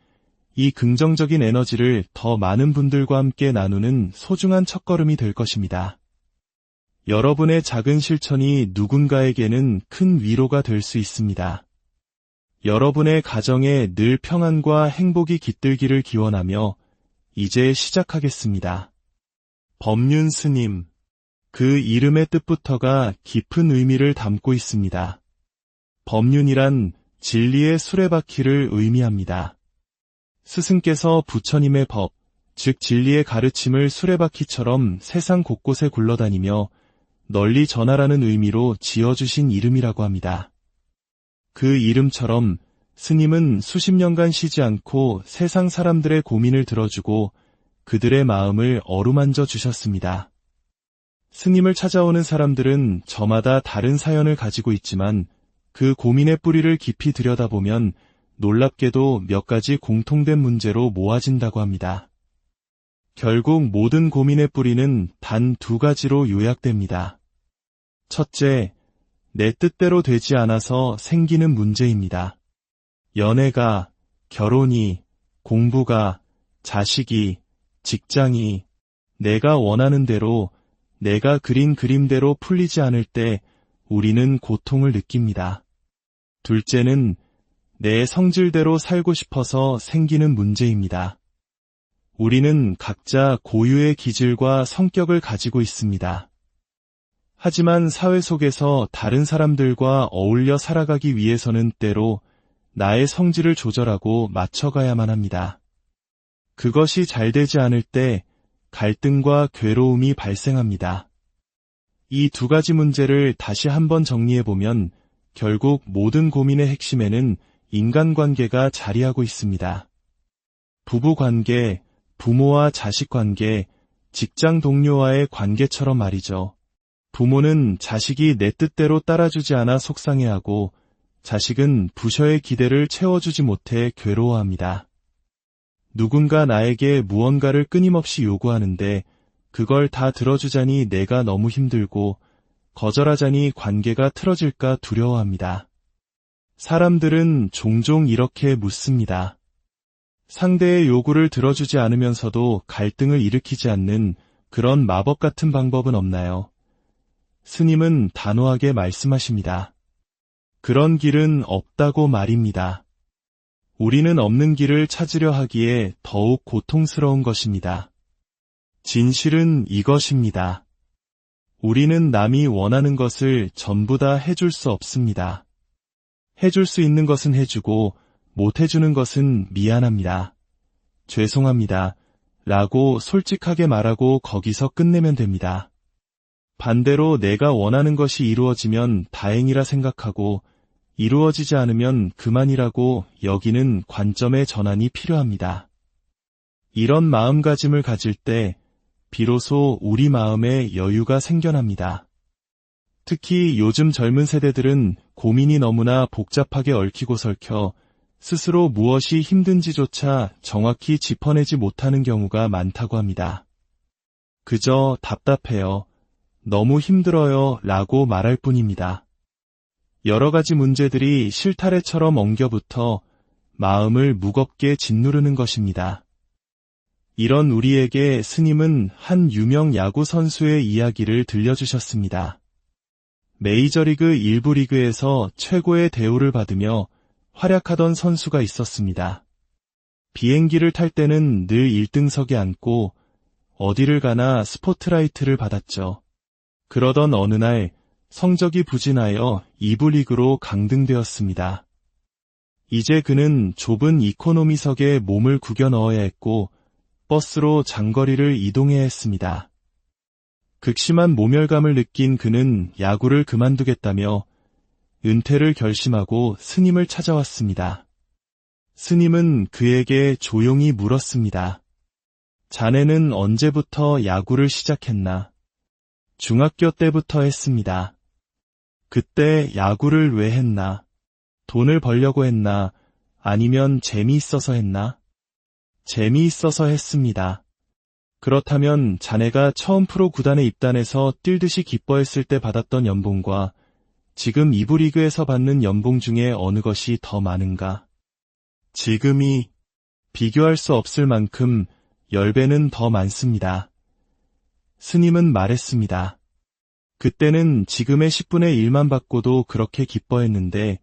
이 긍정적인 에너지를 더 많은 분들과 함께 나누는 소중한 첫걸음이 될 것입니다. 여러분의 작은 실천이 누군가에게는 큰 위로가 될 수 있습니다. 여러분의 가정에 늘 평안과 행복이 깃들기를 기원하며 이제 시작하겠습니다. 법륜 스님. 그 이름의 뜻부터가 깊은 의미를 담고 있습니다. 법륜이란 진리의 수레바퀴를 의미합니다. 스승께서 부처님의 법, 즉 진리의 가르침을 수레바퀴처럼 세상 곳곳에 굴러다니며 널리 전하라는 의미로 지어주신 이름이라고 합니다. 그 이름처럼 스님은 수십 년간 쉬지 않고 세상 사람들의 고민을 들어주고 그들의 마음을 어루만져 주셨습니다. 스님을 찾아오는 사람들은 저마다 다른 사연을 가지고 있지만 그 고민의 뿌리를 깊이 들여다보면 놀랍게도 몇 가지 공통된 문제로 모아진다고 합니다. 결국 모든 고민의 뿌리는 단 두 가지로 요약됩니다. 첫째, 내 뜻대로 되지 않아서 생기는 문제입니다. 연애가, 결혼이, 공부가, 자식이, 직장이 내가 원하는 대로, 내가 그린 그림대로 풀리지 않을 때 우리는 고통을 느낍니다. 둘째는 내 성질대로 살고 싶어서 생기는 문제입니다. 우리는 각자 고유의 기질과 성격을 가지고 있습니다. 하지만 사회 속에서 다른 사람들과 어울려 살아가기 위해서는 때로 나의 성질을 조절하고 맞춰가야만 합니다. 그것이 잘 되지 않을 때 갈등과 괴로움이 발생합니다. 이 두 가지 문제를 다시 한번 정리해보면 결국 모든 고민의 핵심에는 인간관계가 자리하고 있습니다. 부부관계, 부모와 자식관계, 직장 동료와의 관계처럼 말이죠. 부모는 자식이 내 뜻대로 따라주지 않아 속상해하고 자식은 부셔의 기대를 채워주지 못해 괴로워합니다. 누군가 나에게 무언가를 끊임없이 요구하는데 그걸 다 들어주자니 내가 너무 힘들고 거절하자니 관계가 틀어질까 두려워합니다. 사람들은 종종 이렇게 묻습니다. 상대의 요구를 들어주지 않으면서도 갈등을 일으키지 않는 그런 마법 같은 방법은 없나요? 스님은 단호하게 말씀하십니다. 그런 길은 없다고 말입니다. 우리는 없는 길을 찾으려 하기에 더욱 고통스러운 것입니다. 진실은 이것입니다. 우리는 남이 원하는 것을 전부 다 해줄 수 없습니다. 해줄 수 있는 것은 해주고 못 해주는 것은 미안합니다. 죄송합니다. 라고 솔직하게 말하고 거기서 끝내면 됩니다. 반대로 내가 원하는 것이 이루어지면 다행이라 생각하고 이루어지지 않으면 그만이라고 여기는 관점의 전환이 필요합니다. 이런 마음가짐을 가질 때 비로소 우리 마음에 여유가 생겨납니다. 특히 요즘 젊은 세대들은 고민이 너무나 복잡하게 얽히고 설켜 스스로 무엇이 힘든지조차 정확히 짚어내지 못하는 경우가 많다고 합니다. 그저 답답해요, 너무 힘들어요 라고 말할 뿐입니다. 여러 가지 문제들이 실타래처럼 엉겨붙어 마음을 무겁게 짓누르는 것입니다. 이런 우리에게 스님은 한 유명 야구 선수의 이야기를 들려주셨습니다. 메이저리그 1부 리그에서 최고의 대우를 받으며 활약하던 선수가 있었습니다. 비행기를 탈 때는 늘 1등석에 앉고 어디를 가나 스포트라이트를 받았죠. 그러던 어느 날 성적이 부진하여 2부 리그로 강등되었습니다. 이제 그는 좁은 이코노미석에 몸을 구겨 넣어야 했고 버스로 장거리를 이동해야 했습니다. 극심한 모멸감을 느낀 그는 야구를 그만두겠다며 은퇴를 결심하고 스님을 찾아왔습니다. 스님은 그에게 조용히 물었습니다. 자네는 언제부터 야구를 시작했나? 중학교 때부터 했습니다. 그때 야구를 왜 했나? 돈을 벌려고 했나? 아니면 재미있어서 했나? 재미있어서 했습니다. 그렇다면 자네가 처음 프로 구단에 입단해서 뛸 듯이 기뻐했을 때 받았던 연봉과 지금 2부 리그에서 받는 연봉 중에 어느 것이 더 많은가? 지금이 비교할 수 없을 만큼 10배는 더 많습니다. 스님은 말했습니다. 그때는 지금의 10분의 1만 받고도 그렇게 기뻐했는데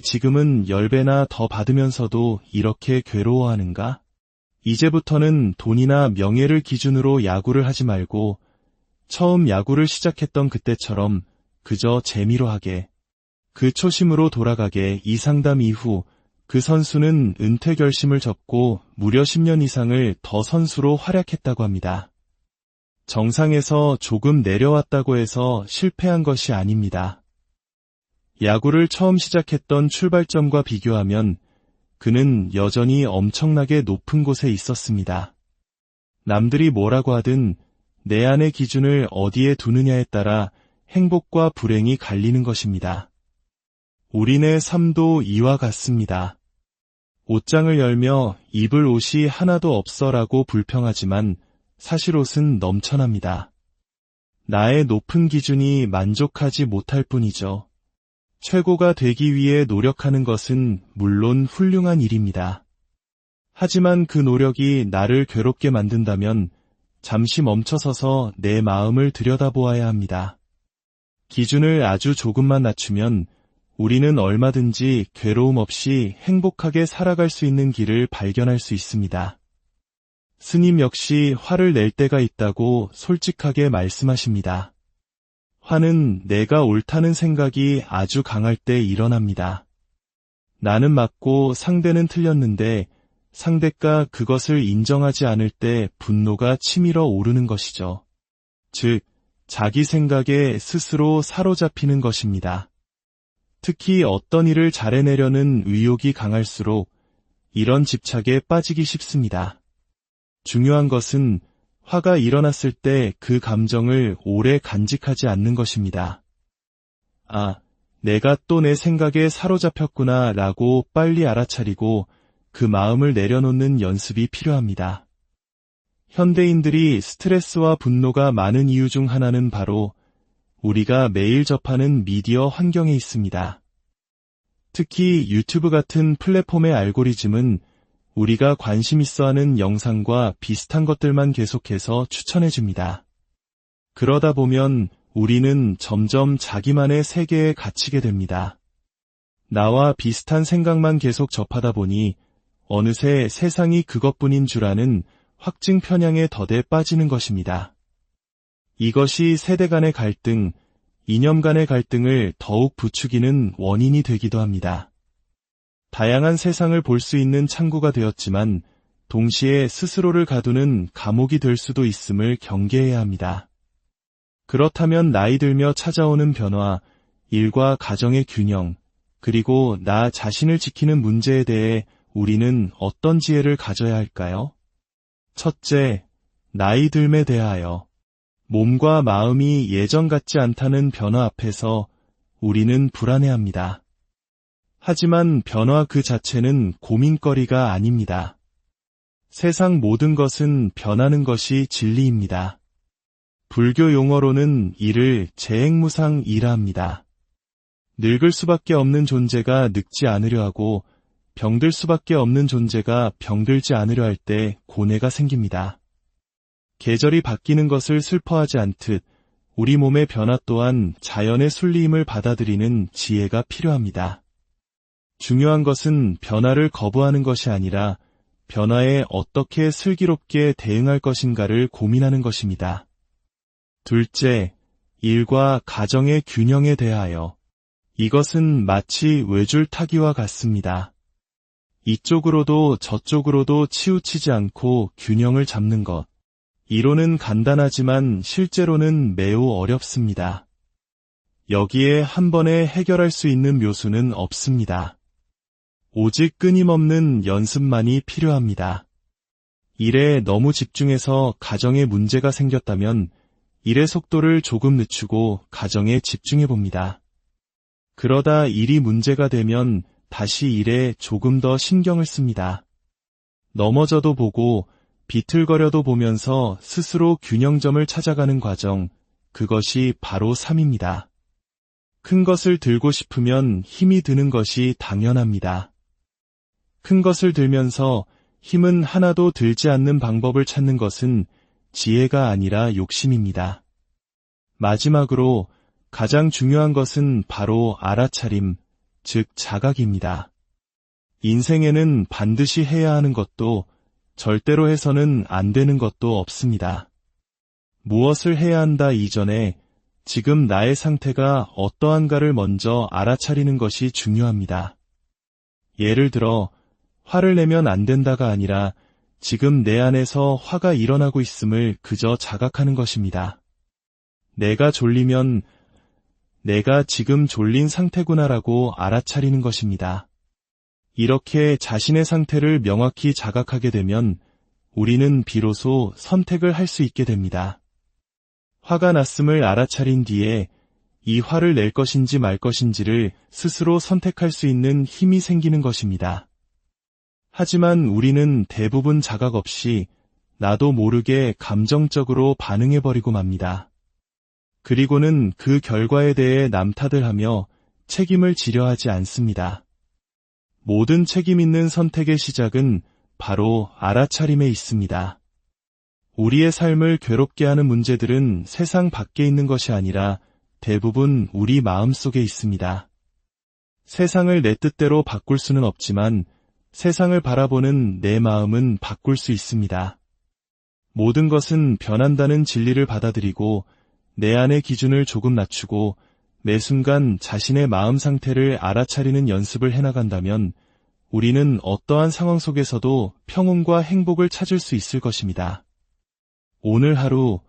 지금은 10배나 더 받으면서도 이렇게 괴로워하는가? 이제부터는 돈이나 명예를 기준으로 야구를 하지 말고 처음 야구를 시작했던 그때처럼 그저 재미로 하게, 그 초심으로 돌아가게. 이 상담 이후 그 선수는 은퇴 결심을 접고 무려 10년 이상을 더 선수로 활약했다고 합니다. 정상에서 조금 내려왔다고 해서 실패한 것이 아닙니다. 야구를 처음 시작했던 출발점과 비교하면 그는 여전히 엄청나게 높은 곳에 있었습니다. 남들이 뭐라고 하든 내 안의 기준을 어디에 두느냐에 따라 행복과 불행이 갈리는 것입니다. 우리네 삶도 이와 같습니다. 옷장을 열며 입을 옷이 하나도 없어라고 불평하지만 사실 옷은 넘쳐납니다. 나의 높은 기준이 만족하지 못할 뿐이죠. 최고가 되기 위해 노력하는 것은 물론 훌륭한 일입니다. 하지만 그 노력이 나를 괴롭게 만든다면 잠시 멈춰서서 내 마음을 들여다보아야 합니다. 기준을 아주 조금만 낮추면 우리는 얼마든지 괴로움 없이 행복하게 살아갈 수 있는 길을 발견할 수 있습니다. 스님 역시 화를 낼 때가 있다고 솔직하게 말씀하십니다. 화는 내가 옳다는 생각이 아주 강할 때 일어납니다. 나는 맞고 상대는 틀렸는데 상대가 그것을 인정하지 않을 때 분노가 치밀어 오르는 것이죠. 즉, 자기 생각에 스스로 사로잡히는 것입니다. 특히 어떤 일을 잘해내려는 의욕이 강할수록 이런 집착에 빠지기 쉽습니다. 중요한 것은 화가 일어났을 때 그 감정을 오래 간직하지 않는 것입니다. 아, 내가 또 내 생각에 사로잡혔구나 라고 빨리 알아차리고 그 마음을 내려놓는 연습이 필요합니다. 현대인들이 스트레스와 분노가 많은 이유 중 하나는 바로 우리가 매일 접하는 미디어 환경에 있습니다. 특히 유튜브 같은 플랫폼의 알고리즘은 우리가 관심 있어 하는 영상과 비슷한 것들만 계속해서 추천해줍니다. 그러다 보면 우리는 점점 자기만의 세계에 갇히게 됩니다. 나와 비슷한 생각만 계속 접하다 보니 어느새 세상이 그것뿐인 줄 아는 확증 편향의 덫에 빠지는 것입니다. 이것이 세대 간의 갈등, 이념 간의 갈등을 더욱 부추기는 원인이 되기도 합니다. 다양한 세상을 볼 수 있는 창구가 되었지만 동시에 스스로를 가두는 감옥이 될 수도 있음을 경계해야 합니다. 그렇다면 나이 들며 찾아오는 변화, 일과 가정의 균형, 그리고 나 자신을 지키는 문제에 대해 우리는 어떤 지혜를 가져야 할까요? 첫째, 나이 듦에 대하여. 몸과 마음이 예전 같지 않다는 변화 앞에서 우리는 불안해합니다. 하지만 변화 그 자체는 고민거리가 아닙니다. 세상 모든 것은 변하는 것이 진리입니다. 불교 용어로는 이를 재행무상이라 합니다. 늙을 수밖에 없는 존재가 늙지 않으려 하고 병들 수밖에 없는 존재가 병들지 않으려 할 때 고뇌가 생깁니다. 계절이 바뀌는 것을 슬퍼하지 않듯 우리 몸의 변화 또한 자연의 순리임을 받아들이는 지혜가 필요합니다. 중요한 것은 변화를 거부하는 것이 아니라 변화에 어떻게 슬기롭게 대응할 것인가를 고민하는 것입니다. 둘째, 일과 가정의 균형에 대하여. 이것은 마치 외줄타기와 같습니다. 이쪽으로도 저쪽으로도 치우치지 않고 균형을 잡는 것. 이론은 간단하지만 실제로는 매우 어렵습니다. 여기에 한 번에 해결할 수 있는 묘수는 없습니다. 오직 끊임없는 연습만이 필요합니다. 일에 너무 집중해서 가정에 문제가 생겼다면 일의 속도를 조금 늦추고 가정에 집중해 봅니다. 그러다 일이 문제가 되면 다시 일에 조금 더 신경을 씁니다. 넘어져도 보고 비틀거려도 보면서 스스로 균형점을 찾아가는 과정, 그것이 바로 삶입니다. 큰 것을 들고 싶으면 힘이 드는 것이 당연합니다. 큰 것을 들면서 힘은 하나도 들지 않는 방법을 찾는 것은 지혜가 아니라 욕심입니다. 마지막으로 가장 중요한 것은 바로 알아차림, 즉 자각입니다. 인생에는 반드시 해야 하는 것도 절대로 해서는 안 되는 것도 없습니다. 무엇을 해야 한다 이전에 지금 나의 상태가 어떠한가를 먼저 알아차리는 것이 중요합니다. 예를 들어 화를 내면 안 된다가 아니라 지금 내 안에서 화가 일어나고 있음을 그저 자각하는 것입니다. 내가 졸리면 내가 지금 졸린 상태구나라고 알아차리는 것입니다. 이렇게 자신의 상태를 명확히 자각하게 되면 우리는 비로소 선택을 할 수 있게 됩니다. 화가 났음을 알아차린 뒤에 이 화를 낼 것인지 말 것인지를 스스로 선택할 수 있는 힘이 생기는 것입니다. 하지만 우리는 대부분 자각 없이 나도 모르게 감정적으로 반응해버리고 맙니다. 그리고는 그 결과에 대해 남 탓을 하며 책임을 지려 하지 않습니다. 모든 책임 있는 선택의 시작은 바로 알아차림에 있습니다. 우리의 삶을 괴롭게 하는 문제들은 세상 밖에 있는 것이 아니라 대부분 우리 마음속에 있습니다. 세상을 내 뜻대로 바꿀 수는 없지만 세상을 바라보는 내 마음은 바꿀 수 있습니다. 모든 것은 변한다는 진리를 받아들이고 내 안의 기준을 조금 낮추고 매 순간 자신의 마음 상태를 알아차리는 연습을 해나간다면 우리는 어떠한 상황 속에서도 평온과 행복을 찾을 수 있을 것입니다. 오늘 하루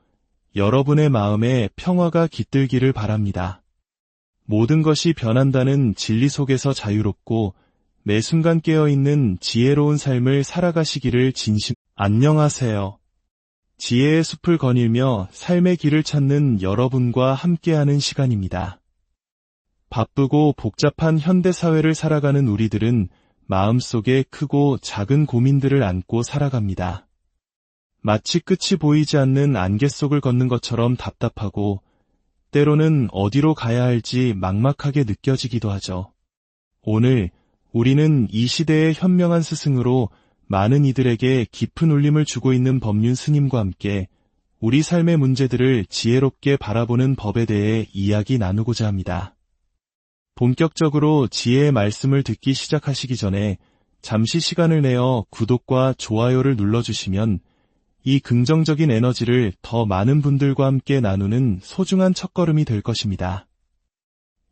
여러분의 마음에 평화가 깃들기를 바랍니다. 모든 것이 변한다는 진리 속에서 자유롭고 매 순간 깨어있는 지혜로운 삶을 살아가시기를 안녕하세요. 지혜의 숲을 거닐며 삶의 길을 찾는 여러분과 함께하는 시간입니다. 바쁘고 복잡한 현대사회를 살아가는 우리들은 마음속에 크고 작은 고민들을 안고 살아갑니다. 마치 끝이 보이지 않는 안개 속을 걷는 것처럼 답답하고 때로는 어디로 가야 할지 막막하게 느껴지기도 하죠. 오늘 우리는 이 시대의 현명한 스승으로 많은 이들에게 깊은 울림을 주고 있는 법륜 스님과 함께 우리 삶의 문제들을 지혜롭게 바라보는 법에 대해 이야기 나누고자 합니다. 본격적으로 지혜의 말씀을 듣기 시작하시기 전에 잠시 시간을 내어 구독과 좋아요를 눌러주시면 이 긍정적인 에너지를 더 많은 분들과 함께 나누는 소중한 첫걸음이 될 것입니다.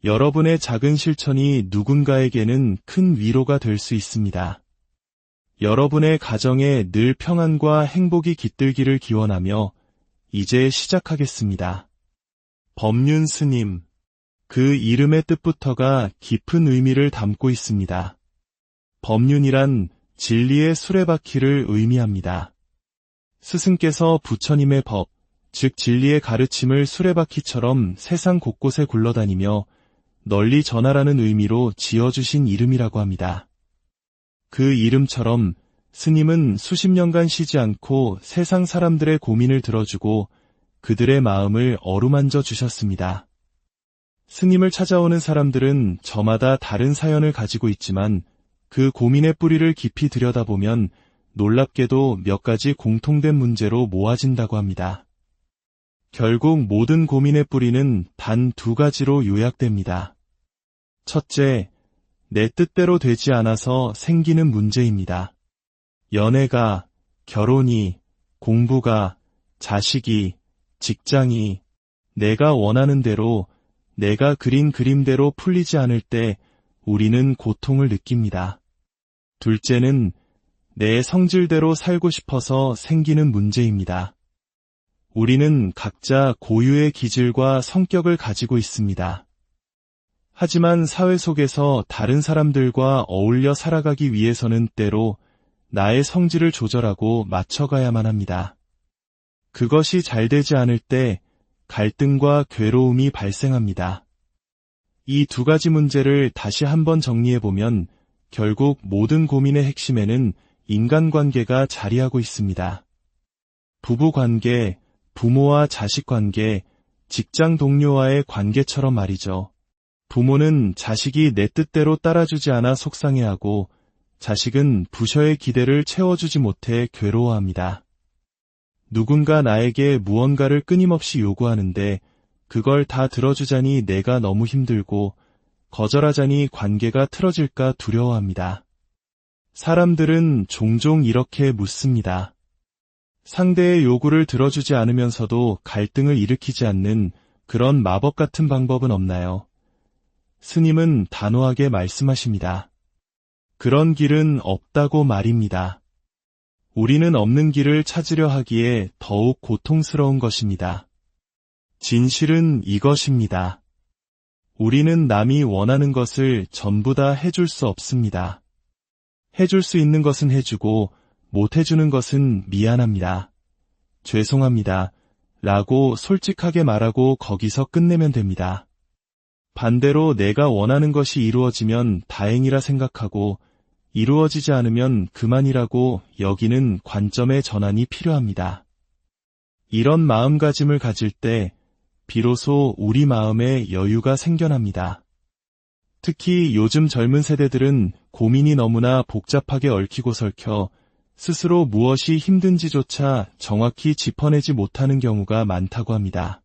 여러분의 작은 실천이 누군가에게는 큰 위로가 될 수 있습니다. 여러분의 가정에 늘 평안과 행복이 깃들기를 기원하며 이제 시작하겠습니다. 법륜 스님. 그 이름의 뜻부터가 깊은 의미를 담고 있습니다. 법륜이란 진리의 수레바퀴를 의미합니다. 스승께서 부처님의 법, 즉 진리의 가르침을 수레바퀴처럼 세상 곳곳에 굴러다니며 널리 전하라는 의미로 지어주신 이름이라고 합니다. 그 이름처럼 스님은 수십 년간 쉬지 않고 세상 사람들의 고민을 들어주고 그들의 마음을 어루만져 주셨습니다. 스님을 찾아오는 사람들은 저마다 다른 사연을 가지고 있지만 그 고민의 뿌리를 깊이 들여다보면 놀랍게도 몇 가지 공통된 문제로 모아진다고 합니다. 결국 모든 고민의 뿌리는 단 두 가지로 요약됩니다. 첫째, 내 뜻대로 되지 않아서 생기는 문제입니다. 연애가, 결혼이, 공부가, 자식이, 직장이 내가 원하는 대로, 내가 그린 그림대로 풀리지 않을 때 우리는 고통을 느낍니다. 둘째는 내 성질대로 살고 싶어서 생기는 문제입니다. 우리는 각자 고유의 기질과 성격을 가지고 있습니다. 하지만 사회 속에서 다른 사람들과 어울려 살아가기 위해서는 때로 나의 성질을 조절하고 맞춰가야만 합니다. 그것이 잘 되지 않을 때 갈등과 괴로움이 발생합니다. 이 두 가지 문제를 다시 한번 정리해보면 결국 모든 고민의 핵심에는 인간관계가 자리하고 있습니다. 부부관계, 부모와 자식관계, 직장 동료와의 관계처럼 말이죠. 부모는 자식이 내 뜻대로 따라주지 않아 속상해하고 자식은 부셔의 기대를 채워주지 못해 괴로워합니다. 누군가 나에게 무언가를 끊임없이 요구하는데 그걸 다 들어주자니 내가 너무 힘들고 거절하자니 관계가 틀어질까 두려워합니다. 사람들은 종종 이렇게 묻습니다. 상대의 요구를 들어주지 않으면서도 갈등을 일으키지 않는 그런 마법 같은 방법은 없나요? 스님은 단호하게 말씀하십니다. 그런 길은 없다고 말입니다. 우리는 없는 길을 찾으려 하기에 더욱 고통스러운 것입니다. 진실은 이것입니다. 우리는 남이 원하는 것을 전부 다 해줄 수 없습니다. 해줄 수 있는 것은 해주고 못해주는 것은 미안합니다. 죄송합니다. 라고 솔직하게 말하고 거기서 끝내면 됩니다. 반대로 내가 원하는 것이 이루어지면 다행이라 생각하고 이루어지지 않으면 그만이라고 여기는 관점의 전환이 필요합니다. 이런 마음가짐을 가질 때 비로소 우리 마음에 여유가 생겨납니다. 특히 요즘 젊은 세대들은 고민이 너무나 복잡하게 얽히고 설켜 스스로 무엇이 힘든지조차 정확히 짚어내지 못하는 경우가 많다고 합니다.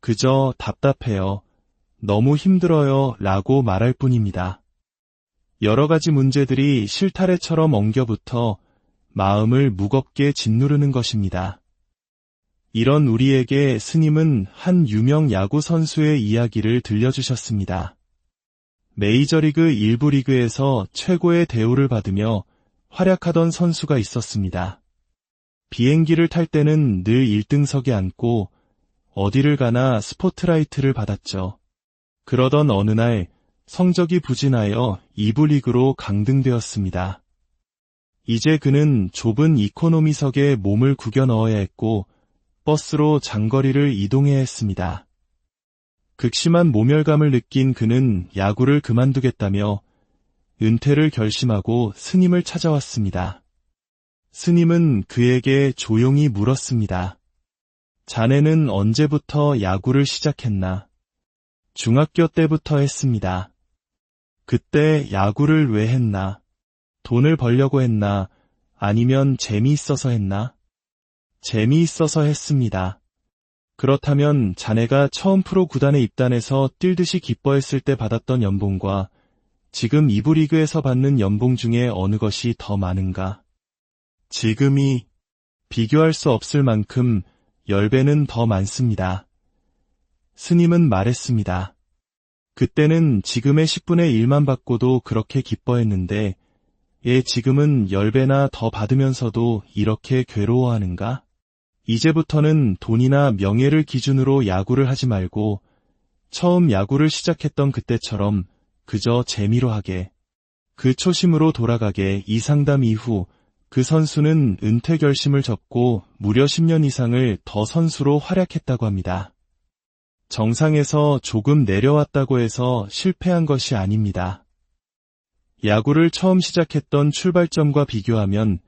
그저 답답해요, 너무 힘들어요 라고 말할 뿐입니다. 여러 가지 문제들이 실타래처럼 엉겨붙어 마음을 무겁게 짓누르는 것입니다. 이런 우리에게 스님은 한 유명 야구 선수의 이야기를 들려주셨습니다. 메이저리그 1부 리그에서 최고의 대우를 받으며 활약하던 선수가 있었습니다. 비행기를 탈 때는 늘 1등석에 앉고 어디를 가나 스포트라이트를 받았죠. 그러던 어느 날 성적이 부진하여 2부 리그로 강등되었습니다. 이제 그는 좁은 이코노미석에 몸을 구겨 넣어야 했고 버스로 장거리를 이동해야 했습니다. 극심한 모멸감을 느낀 그는 야구를 그만두겠다며 은퇴를 결심하고 스님을 찾아왔습니다. 스님은 그에게 조용히 물었습니다. 자네는 언제부터 야구를 시작했나? 중학교 때부터 했습니다. 그때 야구를 왜 했나? 돈을 벌려고 했나? 아니면 재미있어서 했나? 재미있어서 했습니다. 그렇다면 자네가 처음 프로 구단에 입단해서 뛸 듯이 기뻐했을 때 받았던 연봉과 지금 2부 리그에서 받는 연봉 중에 어느 것이 더 많은가? 지금이 비교할 수 없을 만큼 10배는 더 많습니다. 스님은 말했습니다. 그때는 지금의 10분의 1만 받고도 그렇게 기뻐했는데 지금은 10배나 더 받으면서도 이렇게 괴로워하는가? 이제부터는 돈이나 명예를 기준으로 야구를 하지 말고 처음 야구를 시작했던 그때처럼 그저 재미로 하게, 그 초심으로 돌아가게. 이 상담 이후 그 선수는 은퇴 결심을 접고 무려 10년 이상을 더 선수로 활약했다고 합니다. 정상에서 조금 내려왔다고 해서 실패한 것이 아닙니다. 야구를 처음 시작했던 출발점과 비교하면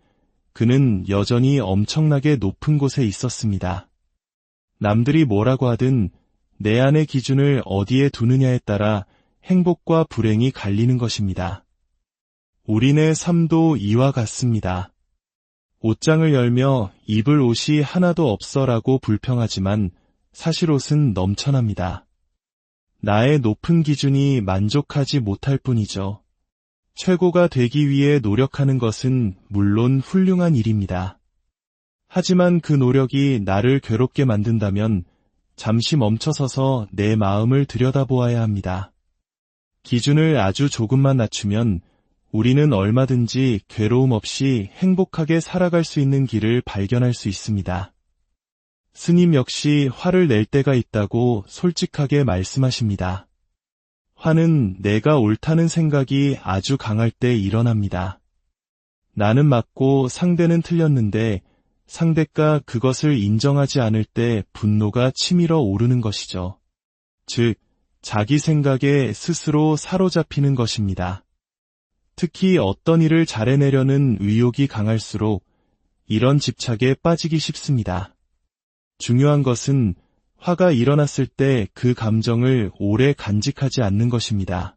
그는 여전히 엄청나게 높은 곳에 있었습니다. 남들이 뭐라고 하든 내 안의 기준을 어디에 두느냐에 따라 행복과 불행이 갈리는 것입니다. 우리네 삶도 이와 같습니다. 옷장을 열며 입을 옷이 하나도 없어라고 불평하지만 사실 옷은 넘쳐납니다. 나의 높은 기준이 만족하지 못할 뿐이죠. 최고가 되기 위해 노력하는 것은 물론 훌륭한 일입니다. 하지만 그 노력이 나를 괴롭게 만든다면 잠시 멈춰서서 내 마음을 들여다보아야 합니다. 기준을 아주 조금만 낮추면 우리는 얼마든지 괴로움 없이 행복하게 살아갈 수 있는 길을 발견할 수 있습니다. 스님 역시 화를 낼 때가 있다고 솔직하게 말씀하십니다. 화는 내가 옳다는 생각이 아주 강할 때 일어납니다. 나는 맞고 상대는 틀렸는데 상대가 그것을 인정하지 않을 때 분노가 치밀어 오르는 것이죠. 즉, 자기 생각에 스스로 사로잡히는 것입니다. 특히 어떤 일을 잘해내려는 의욕이 강할수록 이런 집착에 빠지기 쉽습니다. 중요한 것은 화가 일어났을 때 그 감정을 오래 간직하지 않는 것입니다.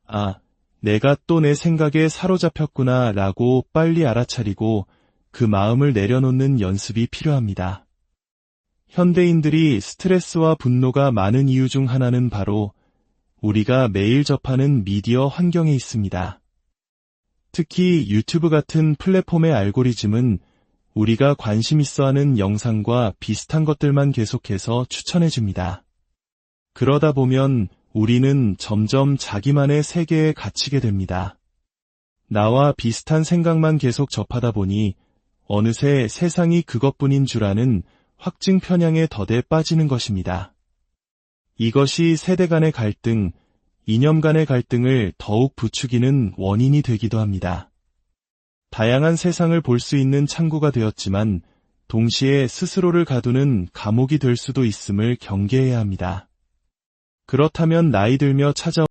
아, 내가 또 내 생각에 사로잡혔구나 라고 빨리 알아차리고 그 마음을 내려놓는 연습이 필요합니다. 현대인들이 스트레스와 분노가 많은 이유 중 하나는 바로 우리가 매일 접하는 미디어 환경에 있습니다. 특히 유튜브 같은 플랫폼의 알고리즘은 우리가 관심 있어 하는 영상과 비슷한 것들만 계속해서 추천해줍니다. 그러다 보면 우리는 점점 자기만의 세계에 갇히게 됩니다. 나와 비슷한 생각만 계속 접하다 보니 어느새 세상이 그것뿐인 줄 아는 확증 편향의 덫에 빠지는 것입니다. 이것이 세대 간의 갈등, 이념 간의 갈등을 더욱 부추기는 원인이 되기도 합니다. 다양한 세상을 볼 수 있는 창구가 되었지만 동시에 스스로를 가두는 감옥이 될 수도 있음을 경계해야 합니다. 그렇다면 나이 들며 찾아오는